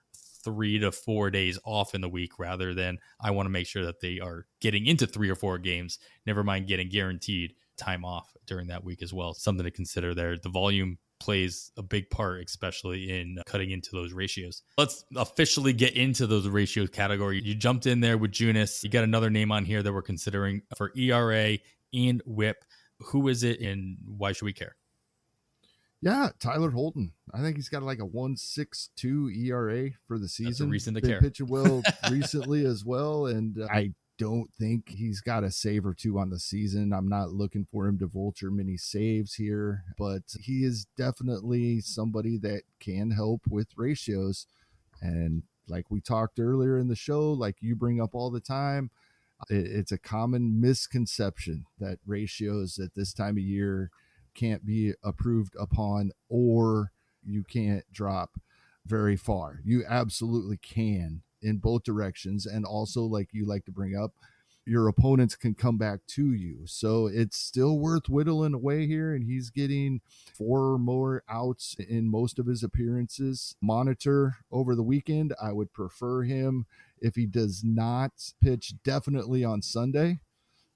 3 to 4 days off in the week, rather than I want to make sure that they are getting into 3 or 4 games, never mind getting guaranteed time off during that week as well. Something to consider there. The volume plays a big part, especially in cutting into those ratios. Let's officially get into those ratios category. You jumped in there with Junis. You got another name on here that we're considering for ERA and WHIP. Who is it, and why should we care? Yeah, Tyler Holton. I think he's got like a 1.62 ERA for the season. That's a reason to Been care. pitching well recently as well, and I don't think he's got a save or 2 on the season. I'm not looking for him to vulture many saves here, but he is definitely somebody that can help with ratios. And like we talked earlier in the show, like you bring up all the time, it's a common misconception that ratios at this time of year can't be approved upon, or you can't drop very far. You absolutely can in both directions. And also, like you like to bring up, your opponents can come back to you. So it's still worth whittling away here. And he's getting 4 or more outs in most of his appearances. Monitor over the weekend. I would prefer him if he does not pitch definitely on Sunday.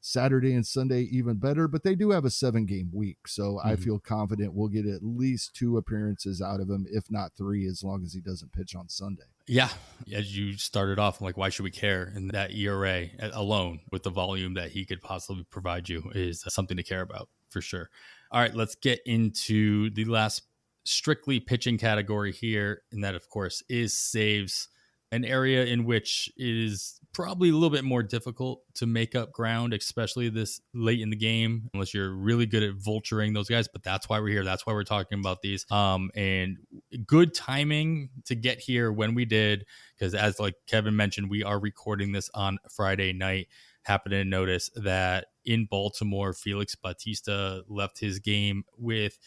Saturday and Sunday even better, but they do have a 7-game week, so I feel confident we'll get at least 2 appearances out of him, if not 3, as long as he doesn't pitch on Sunday. Yeah, as you started off, I'm like, why should we care? And that ERA alone, with the volume that he could possibly provide you, is something to care about for sure. All right, let's get into the last strictly pitching category here, and that, of course, is saves, an area in which it is probably a little bit more difficult to make up ground, especially this late in the game, unless you're really good at vulturing those guys. But that's why we're here. That's why we're talking about these. And good timing to get here when we did, because as like Kevin mentioned, we are recording this on Friday night. Happened to notice that in Baltimore, Felix Bautista left his game with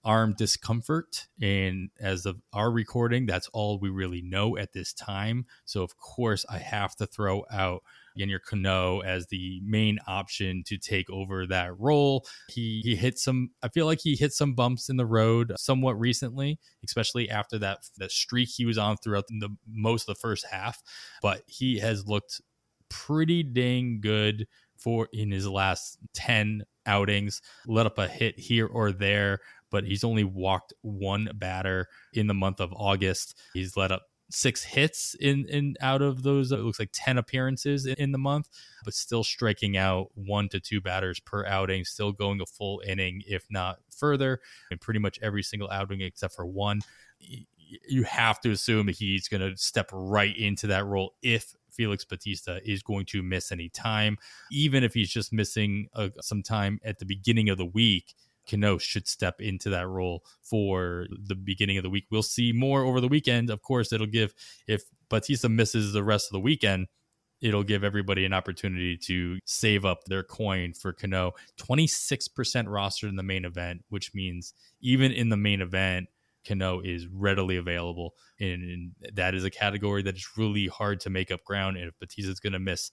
arm discomfort, and as of our recording, that's all we really know at this time. So of course I have to throw out Yennier Cano as the main option to take over that role. He hit some, I feel like he hit some bumps in the road somewhat recently, especially after that streak he was on throughout the most of the first half, but he has looked pretty dang good for in his last 10 outings. Let up a hit here or there, but he's only walked 1 batter in the month of August. He's let up 6 hits in out of those, it looks like 10 appearances in the month, but still striking out 1 to 2 batters per outing, still going a full inning, if not further, in pretty much every single outing except for 1. You have to assume that he's going to step right into that role if Felix Bautista is going to miss any time. Even if he's just missing some time at the beginning of the week, Cano should step into that role for the beginning of the week. We'll see more over the weekend. Of course, it'll give, if Bautista misses the rest of the weekend, it'll give everybody an opportunity to save up their coin for Cano. 26% rostered in the main event, which means even in the main event, Cano is readily available. And that is a category that is really hard to make up ground. And if Batista's going to miss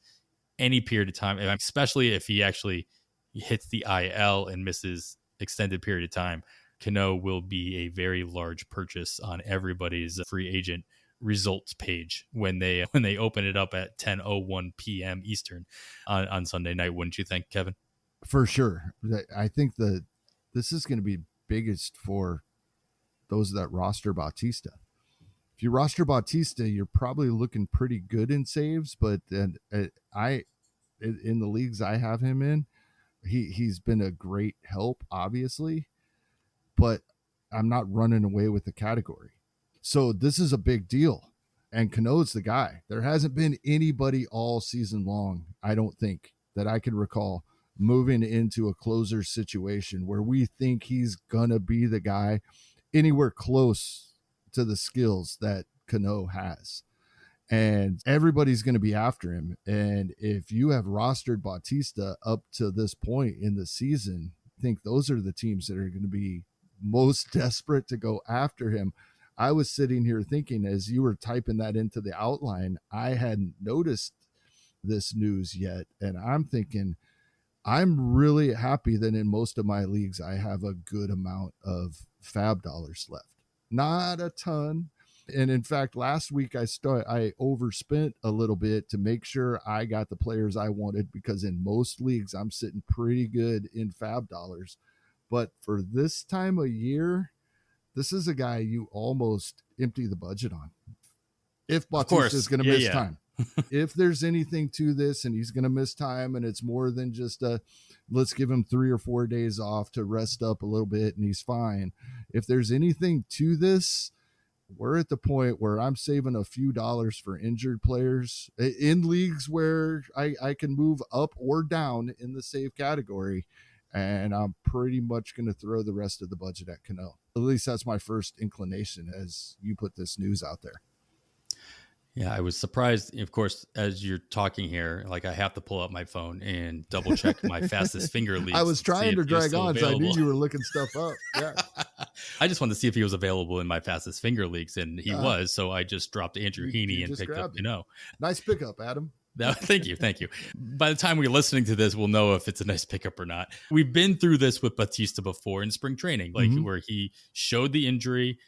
any period of time, especially if he actually hits the IL and misses extended period of time, Cano will be a very large purchase on everybody's free agent results page when they open it up at 10:01 p.m. Eastern on Sunday night. Wouldn't you think, Kevin? For sure. I think that this is going to be biggest for those that roster Bautista. If you roster Bautista, you're probably looking pretty good in saves, but then in the leagues I have him in, he's been a great help, obviously, but I'm not running away with the category. So this is a big deal. And Cano's the guy. There hasn't been anybody all season long, I don't think, that I can recall moving into a closer situation where we think he's going to be the guy anywhere close to the skills that Cano has. And everybody's going to be after him. And if you have rostered Bautista up to this point in the season, I think those are the teams that are going to be most desperate to go after him. I was sitting here thinking, as you were typing that into the outline, I hadn't noticed this news yet. And I'm thinking, I'm really happy that in most of my leagues, I have a good amount of FAAB dollars left. Not a ton. And in fact, last week I overspent a little bit to make sure I got the players I wanted, because in most leagues, I'm sitting pretty good in FAAB dollars. But for this time of year, this is a guy you almost empty the budget on. If Bautista is going to miss time. If there's anything to this and he's going to miss time and it's more than just let's give him 3 or 4 days off to rest up a little bit and he's fine. If there's anything to this, we're at the point where I'm saving a few dollars for injured players in leagues where I can move up or down in the save category. And I'm pretty much going to throw the rest of the budget at Cano. At least that's my first inclination as you put this news out there. Yeah, I was surprised, of course, as you're talking here, like I have to pull up my phone and double check my fastest finger leads. I was trying to drag on, so I knew you were looking stuff up. Yeah. I just wanted to see if he was available in my fastest finger leagues, and he was, so I just dropped Andrew Heaney and picked up, Nice pickup, Adam. No, thank you. By the time we're listening to this, we'll know if it's a nice pickup or not. We've been through this with Bautista before in spring training, where he showed the injury.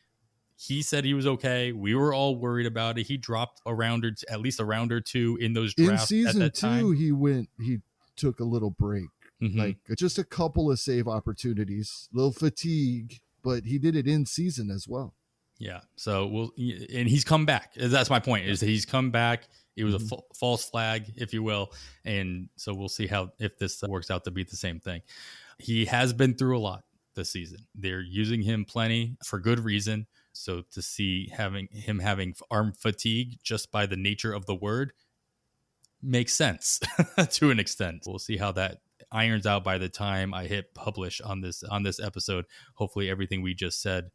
He said he was okay. We were all worried about it. He dropped at least a round or two in those drafts. In season at that 2, time. he took a little break, like just a couple of save opportunities, a little fatigue, but he did it in season as well. Yeah. So and he's come back. That's my point, is that he's come back. It was a false flag, if you will. And so we'll see if this works out to be the same thing. He has been through a lot this season. They're using him plenty for good reason. So to see having arm fatigue just by the nature of the word makes sense to an extent. We'll see how that irons out by the time I hit publish on this episode. Hopefully everything we just said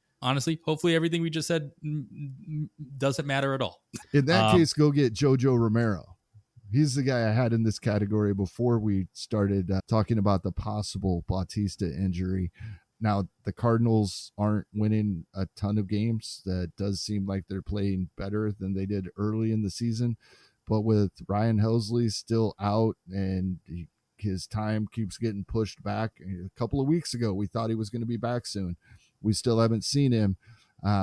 doesn't matter at all. In that case, go get Jojo Romero. He's the guy I had in this category before we started talking about the possible Bautista injury. Now, the Cardinals aren't winning a ton of games. That does seem like they're playing better than they did early in the season. But with Ryan Helsley still out and his time keeps getting pushed back. A couple of weeks ago, we thought he was going to be back soon. We still haven't seen him.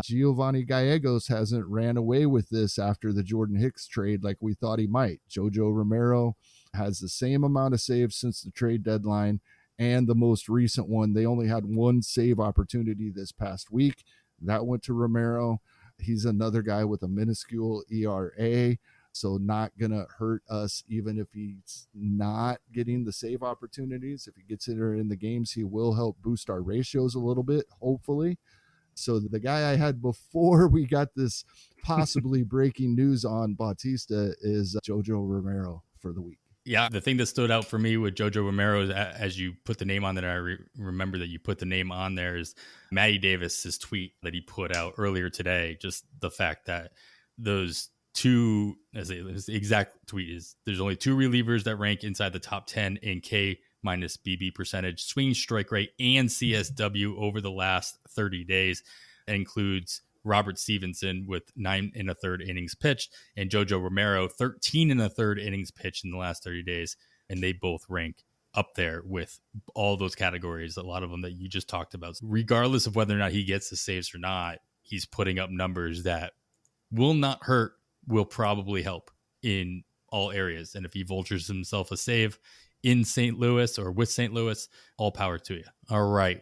Giovanni Gallegos hasn't ran away with this after the Jordan Hicks trade like we thought he might. Jojo Romero has the same amount of saves since the trade deadline. And the most recent one, they only had one save opportunity this past week. That went to Romero. He's another guy with a minuscule ERA, so not going to hurt us even if he's not getting the save opportunities. If he gets in the games, he will help boost our ratios a little bit, hopefully. So the guy I had before we got this possibly breaking news on Bautista is Jojo Romero for the week. Yeah, the thing that stood out for me with Jojo Romero is, as you put the name on that, I remember that you put the name on there, is Matty Davis's tweet that he put out earlier today. Just the fact that those two, as the exact tweet is, there's only 2 relievers that rank inside the top 10 in K minus BB percentage, swing strike rate, and CSW over the last 30 days. That includes Robert Stevenson with 9 1/3 innings pitched, and Jojo Romero 13 1/3 innings pitched in the last 30 days. And they both rank up there with all those categories, a lot of them that you just talked about. Regardless of whether or not he gets the saves or not, he's putting up numbers that will not hurt, will probably help in all areas. And if he vultures himself a save in St. Louis or with St. Louis, all power to you. All right.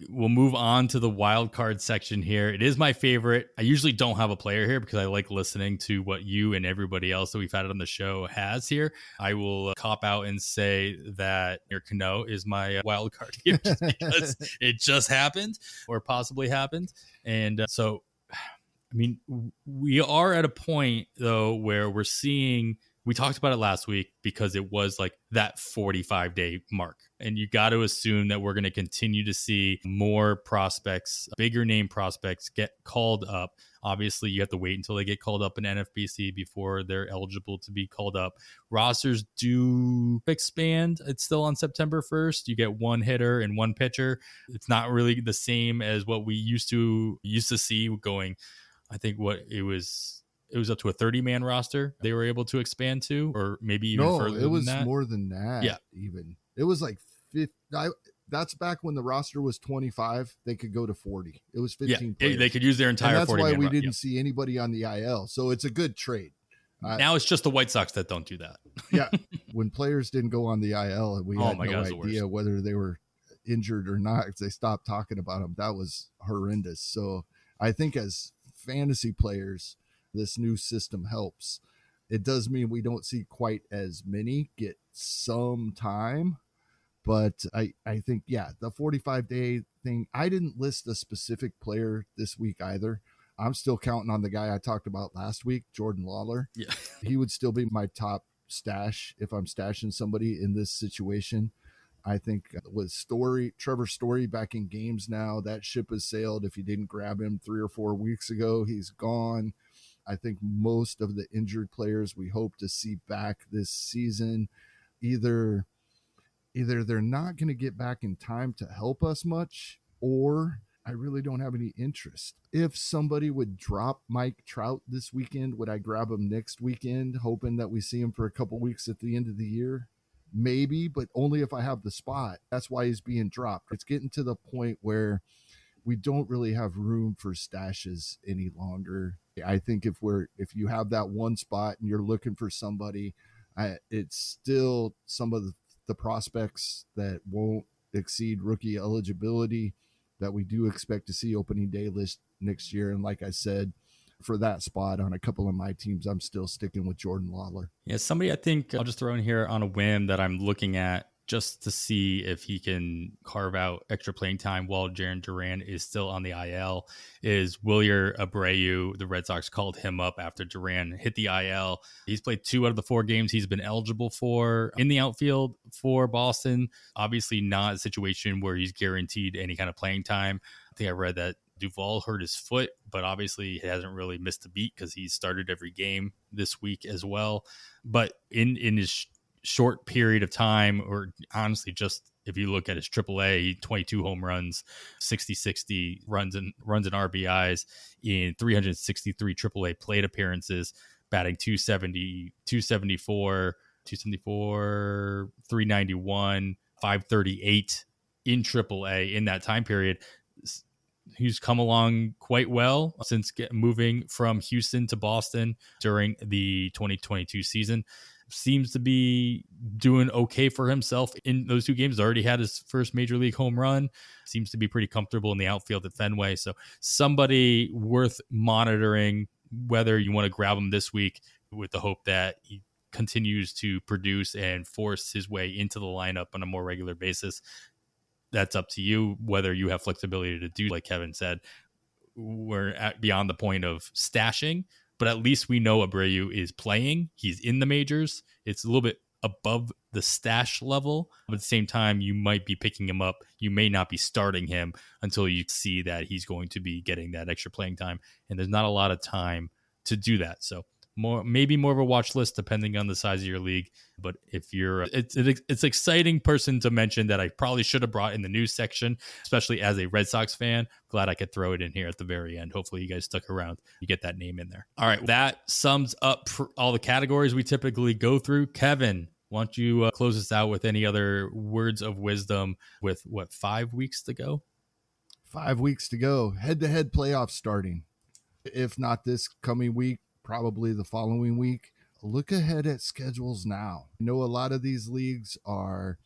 We'll move on to the wild card section here. It is my favorite. I usually don't have a player here because I like listening to what you and everybody else that we've had on the show has here. I will cop out and say that your Cano is my wild card here just because it just happened or possibly happened. And so, I mean, we are at a point, though, where we're seeing, we talked about it last week because it was like that 45-day mark. And you got to assume that we're going to continue to see more prospects, bigger name prospects get called up. Obviously, you have to wait until they get called up in NFBC before they're eligible to be called up. Rosters do expand. It's still on September 1st. You get one hitter and one pitcher. It's not really the same as what we used to see going. I think it was up to a 30-man roster they were able to expand to, or maybe even further than that. No, it was more than that. Yeah. Even. It was like 50. That's back when the roster was 25. They could go to 40. It was 15 players. They could use their entire 40-man. And that's why we didn't see anybody on the IL. So it's a good trade. Now it's just the White Sox that don't do that. Yeah. When players didn't go on the IL, we had no idea whether they were injured or not because they stopped talking about them. That was horrendous. So I think as fantasy players, this new system helps. It does mean we don't see quite as many get some time, but I think, the 45-day thing, I didn't list a specific player this week either. I'm still counting on the guy I talked about last week, Jordan Lawler. Yeah. He would still be my top stash if I'm stashing somebody in this situation. I think with Trevor Story back in games now, that ship has sailed. If you didn't grab him 3 or 4 weeks ago, he's gone. I think most of the injured players we hope to see back this season, either they're not going to get back in time to help us much, or I really don't have any interest. If somebody would drop Mike Trout this weekend, would I grab him next weekend, hoping that we see him for a couple weeks at the end of the year? Maybe, but only if I have the spot. That's why he's being dropped. It's getting to the point where we don't really have room for stashes any longer. I think if you have that one spot and you're looking for somebody, it's still some of the prospects that won't exceed rookie eligibility that we do expect to see opening day list next year. And like I said, for that spot on a couple of my teams, I'm still sticking with Jordan Lawler. Yeah, somebody I think I'll just throw in here on a whim that I'm looking at just to see if he can carve out extra playing time while Jarren Duran is still on the IL is Wilyer Abreu. The Red Sox called him up after Duran hit the IL. He's played 2 out of the 4 games he's been eligible for in the outfield for Boston. Obviously not a situation where he's guaranteed any kind of playing time. I think I read that Duvall hurt his foot, but obviously he hasn't really missed a beat because he's started every game this week as well. But in his short period of time, or honestly, just if you look at his AAA, 22 home runs, 60 runs and RBIs in 363 AAA plate appearances, batting 270, 274, 391, 538 in AAA in that time period. He's come along quite well since moving from Houston to Boston during the 2022 season. Seems to be doing okay for himself in those 2 games. Already had his first major league home run. Seems to be pretty comfortable in the outfield at Fenway. So somebody worth monitoring, whether you want to grab him this week with the hope that he continues to produce and force his way into the lineup on a more regular basis. That's up to you, whether you have flexibility to do, like Kevin said. We're beyond the point of stashing, but at least we know Abreu is playing. He's in the majors. It's a little bit above the stash level, but at the same time, you might be picking him up. You may not be starting him until you see that he's going to be getting that extra playing time, and there's not a lot of time to do that. So maybe more of a watch list depending on the size of your league. But if you're, it's exciting person to mention that I probably should have brought in the news section, especially as a Red Sox fan. Glad I could throw it in here at the very end. Hopefully you guys stuck around. You get that name in there. All right, that sums up for all the categories we typically go through. Kevin, why don't you close us out with any other words of wisdom with 5 weeks to go? 5 weeks to go. Head-to-head playoffs starting. If not this coming week, probably the following week. Look ahead at schedules now. I know a lot of these leagues are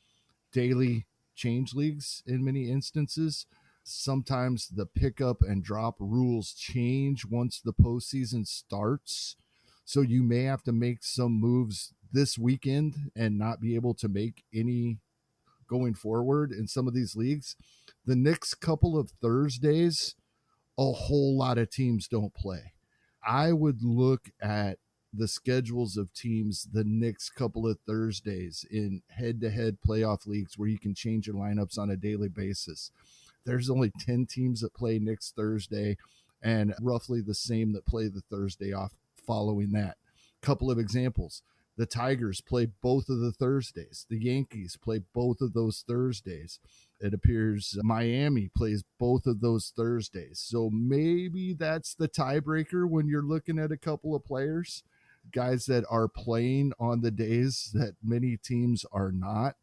daily change leagues in many instances. Sometimes the pickup and drop rules change once the postseason starts. So you may have to make some moves this weekend and not be able to make any going forward in some of these leagues. The next couple of Thursdays, a whole lot of teams don't play. I would look at the schedules of teams the next couple of Thursdays in head-to-head playoff leagues where you can change your lineups on a daily basis. There's only 10 teams that play next Thursday and roughly the same that play the Thursday off following that. Couple of examples. The Tigers play both of the Thursdays. The Yankees play both of those Thursdays. It appears Miami plays both of those Thursdays. So maybe that's the tiebreaker when you're looking at a couple of players, guys that are playing on the days that many teams are not,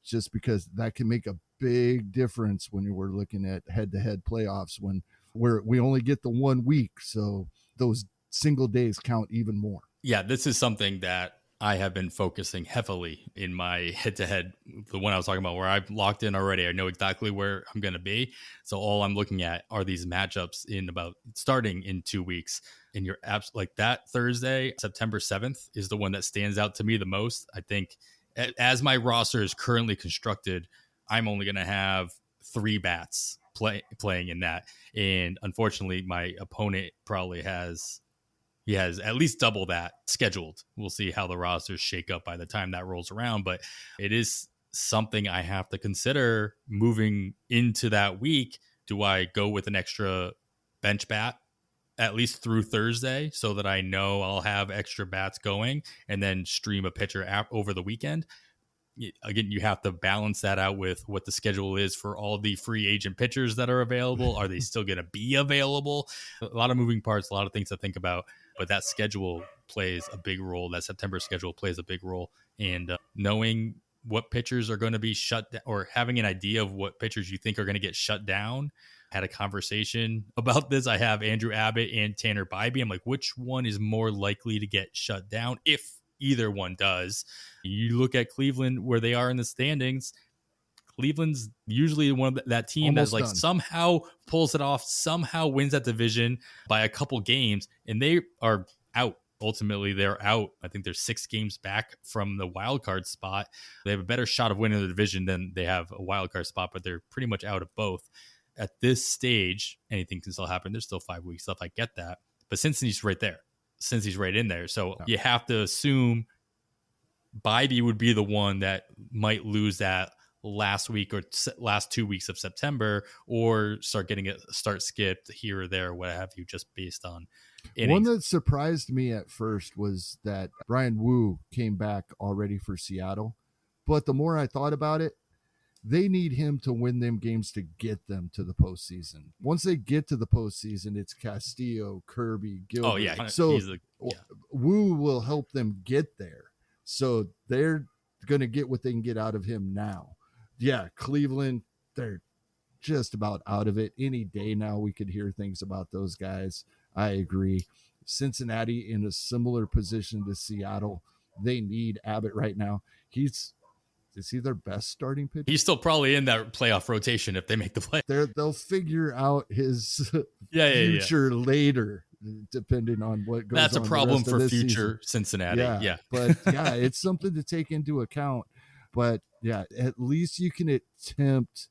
just because that can make a big difference when we're looking at head-to-head playoffs when we only get the 1 week. So those single days count even more. Yeah, this is something that I have been focusing heavily in my head-to-head, the one I was talking about where I've locked in already. I know exactly where I'm going to be. So all I'm looking at are these matchups starting in 2 weeks. And you're like that Thursday, September 7th is the one that stands out to me the most. I think as my roster is currently constructed, I'm only going to have 3 bats playing in that. And unfortunately, my opponent probably has at least double that scheduled. We'll see how the rosters shake up by the time that rolls around, but it is something I have to consider moving into that week. Do I go with an extra bench bat at least through Thursday so that I know I'll have extra bats going and then stream a pitcher over the weekend? Again, you have to balance that out with what the schedule is for all the free agent pitchers that are available. Are they still going to be available? A lot of moving parts, a lot of things to think about, but that schedule plays a big role. That September schedule plays a big role. And knowing what pitchers are going to be shut down, or having an idea of what pitchers you think are going to get shut down. Had a conversation about this. I have Andrew Abbott and Tanner Bybee. I'm like, which one is more likely to get shut down if either one does? You look at Cleveland, where they are in the standings. Cleveland's usually one of that team that's like somehow pulls it off, somehow wins that division by a couple games, and they are out. Ultimately, they're out. I think they're 6 games back from the wild card spot. They have a better shot of winning the division than they have a wild card spot, but they're pretty much out of both. At this stage, anything can still happen. There's still 5 weeks left. I get that. But Cincinnati's right there. Cincinnati's right in there. So you have to assume Bybee would be the one that might lose that last week or last 2 weeks of September, or start getting a start skipped here or there, what have you, just based on innings. One that surprised me at first was that Brian Wu came back already for Seattle. But the more I thought about it, they need him to win them games to get them to the postseason. Once they get to the postseason, it's Castillo, Kirby, Gilbert. Oh, yeah. So Wu will help them get there. So they're going to get what they can get out of him now. Yeah, Cleveland, they're just about out of it. Any day now we could hear things about those guys. I agree. Cincinnati in a similar position to Seattle. They need Abbott right now. Is he their best starting pitcher? He's still probably in that playoff rotation if they make the play. They'll figure out his future later, depending on what goes on. That's a problem for future season. Cincinnati. Yeah. But yeah, it's something to take into account. But yeah, at least you can attempt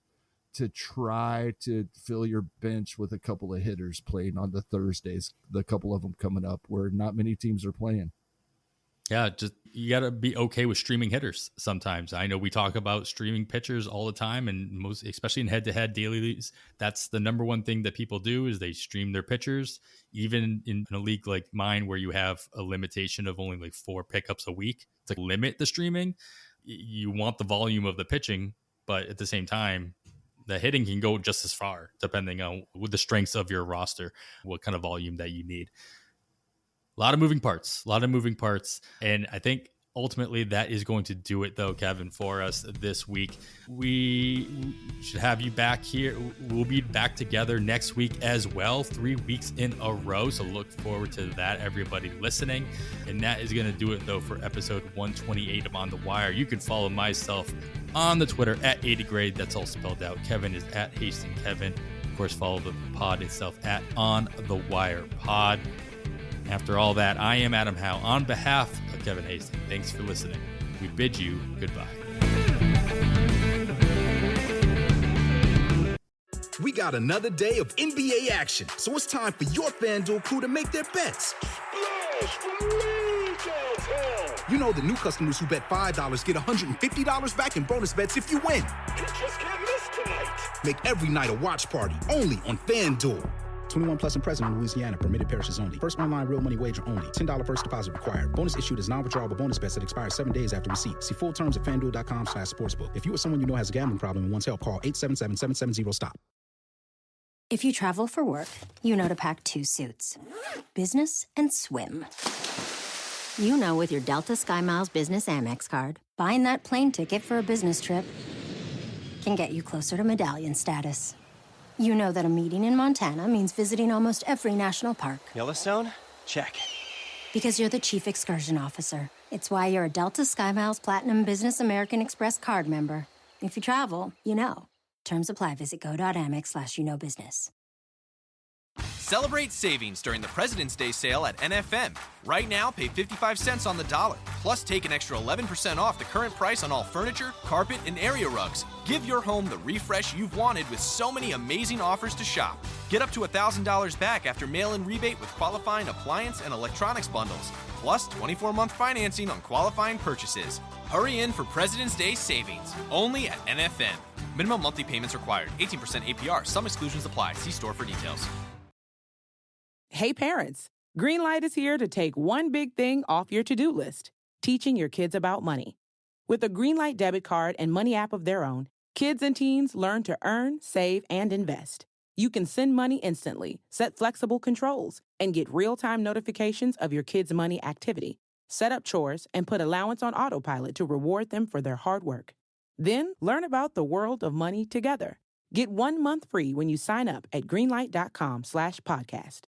to try to fill your bench with a couple of hitters playing on the Thursdays, the couple of them coming up where not many teams are playing. Yeah, just you got to be okay with streaming hitters sometimes. I know we talk about streaming pitchers all the time, and most, especially in head-to-head daily leagues, that's the number one thing that people do is they stream their pitchers. Even in a league like mine where you have a limitation of only like 4 pickups a week to limit the streaming, you want the volume of the pitching, but at the same time, the hitting can go just as far depending on the strengths of your roster, what kind of volume that you need. A lot of moving parts. And I think ultimately that is going to do it, though, Kevin, for us this week. We should have you back here. We'll be back together next week as well, 3 weeks in a row. So look forward to that, everybody listening. And that is going to do it, though, for episode 128 of On the Wire. You can follow myself on the Twitter at 80grade. That's all spelled out. Kevin is at Hasting Kevin. Of course, follow the pod itself at On the Wire Pod. After all that, I am Adam Howe. On behalf of Kevin Hasting, thanks for listening. We bid you goodbye. We got another day of NBA action, so it's time for your FanDuel crew to make their bets. You know the new customers who bet $5 get $150 back in bonus bets if you win. You just can't miss tonight. Make every night a watch party, only on FanDuel. 21 plus and present in Louisiana. Permitted parishes only. First online real money wager only. $10 first deposit required. Bonus issued as non-withdrawable bonus bets that expire 7 days after receipt. See full terms at FanDuel.com/sportsbook. If you or someone you know has a gambling problem and wants help, call 877-770-STOP. If you travel for work, you know to pack 2 suits. Business and swim. You know with your Delta SkyMiles Business Amex card, buying that plane ticket for a business trip can get you closer to medallion status. You know that a meeting in Montana means visiting almost every national park. Yellowstone? Check. Because you're the chief excursion officer. It's why you're a Delta SkyMiles Platinum Business American Express card member. If you travel, you know. Terms apply. Visit go.amex/you-know-business. Celebrate savings during the President's Day sale at NFM. Right now, pay 55 cents on the dollar. Plus, take an extra 11% off the current price on all furniture, carpet, and area rugs. Give your home the refresh you've wanted with so many amazing offers to shop. Get up to $1,000 back after mail-in rebate with qualifying appliance and electronics bundles. Plus, 24-month financing on qualifying purchases. Hurry in for President's Day savings. Only at NFM. Minimum monthly payments required. 18% APR. Some exclusions apply. See store for details. Hey parents, Greenlight is here to take one big thing off your to-do list, teaching your kids about money. With a Greenlight debit card and money app of their own, kids and teens learn to earn, save, and invest. You can send money instantly, set flexible controls, and get real-time notifications of your kids' money activity. Set up chores and put allowance on autopilot to reward them for their hard work. Then learn about the world of money together. Get 1 month free when you sign up at greenlight.com/podcast.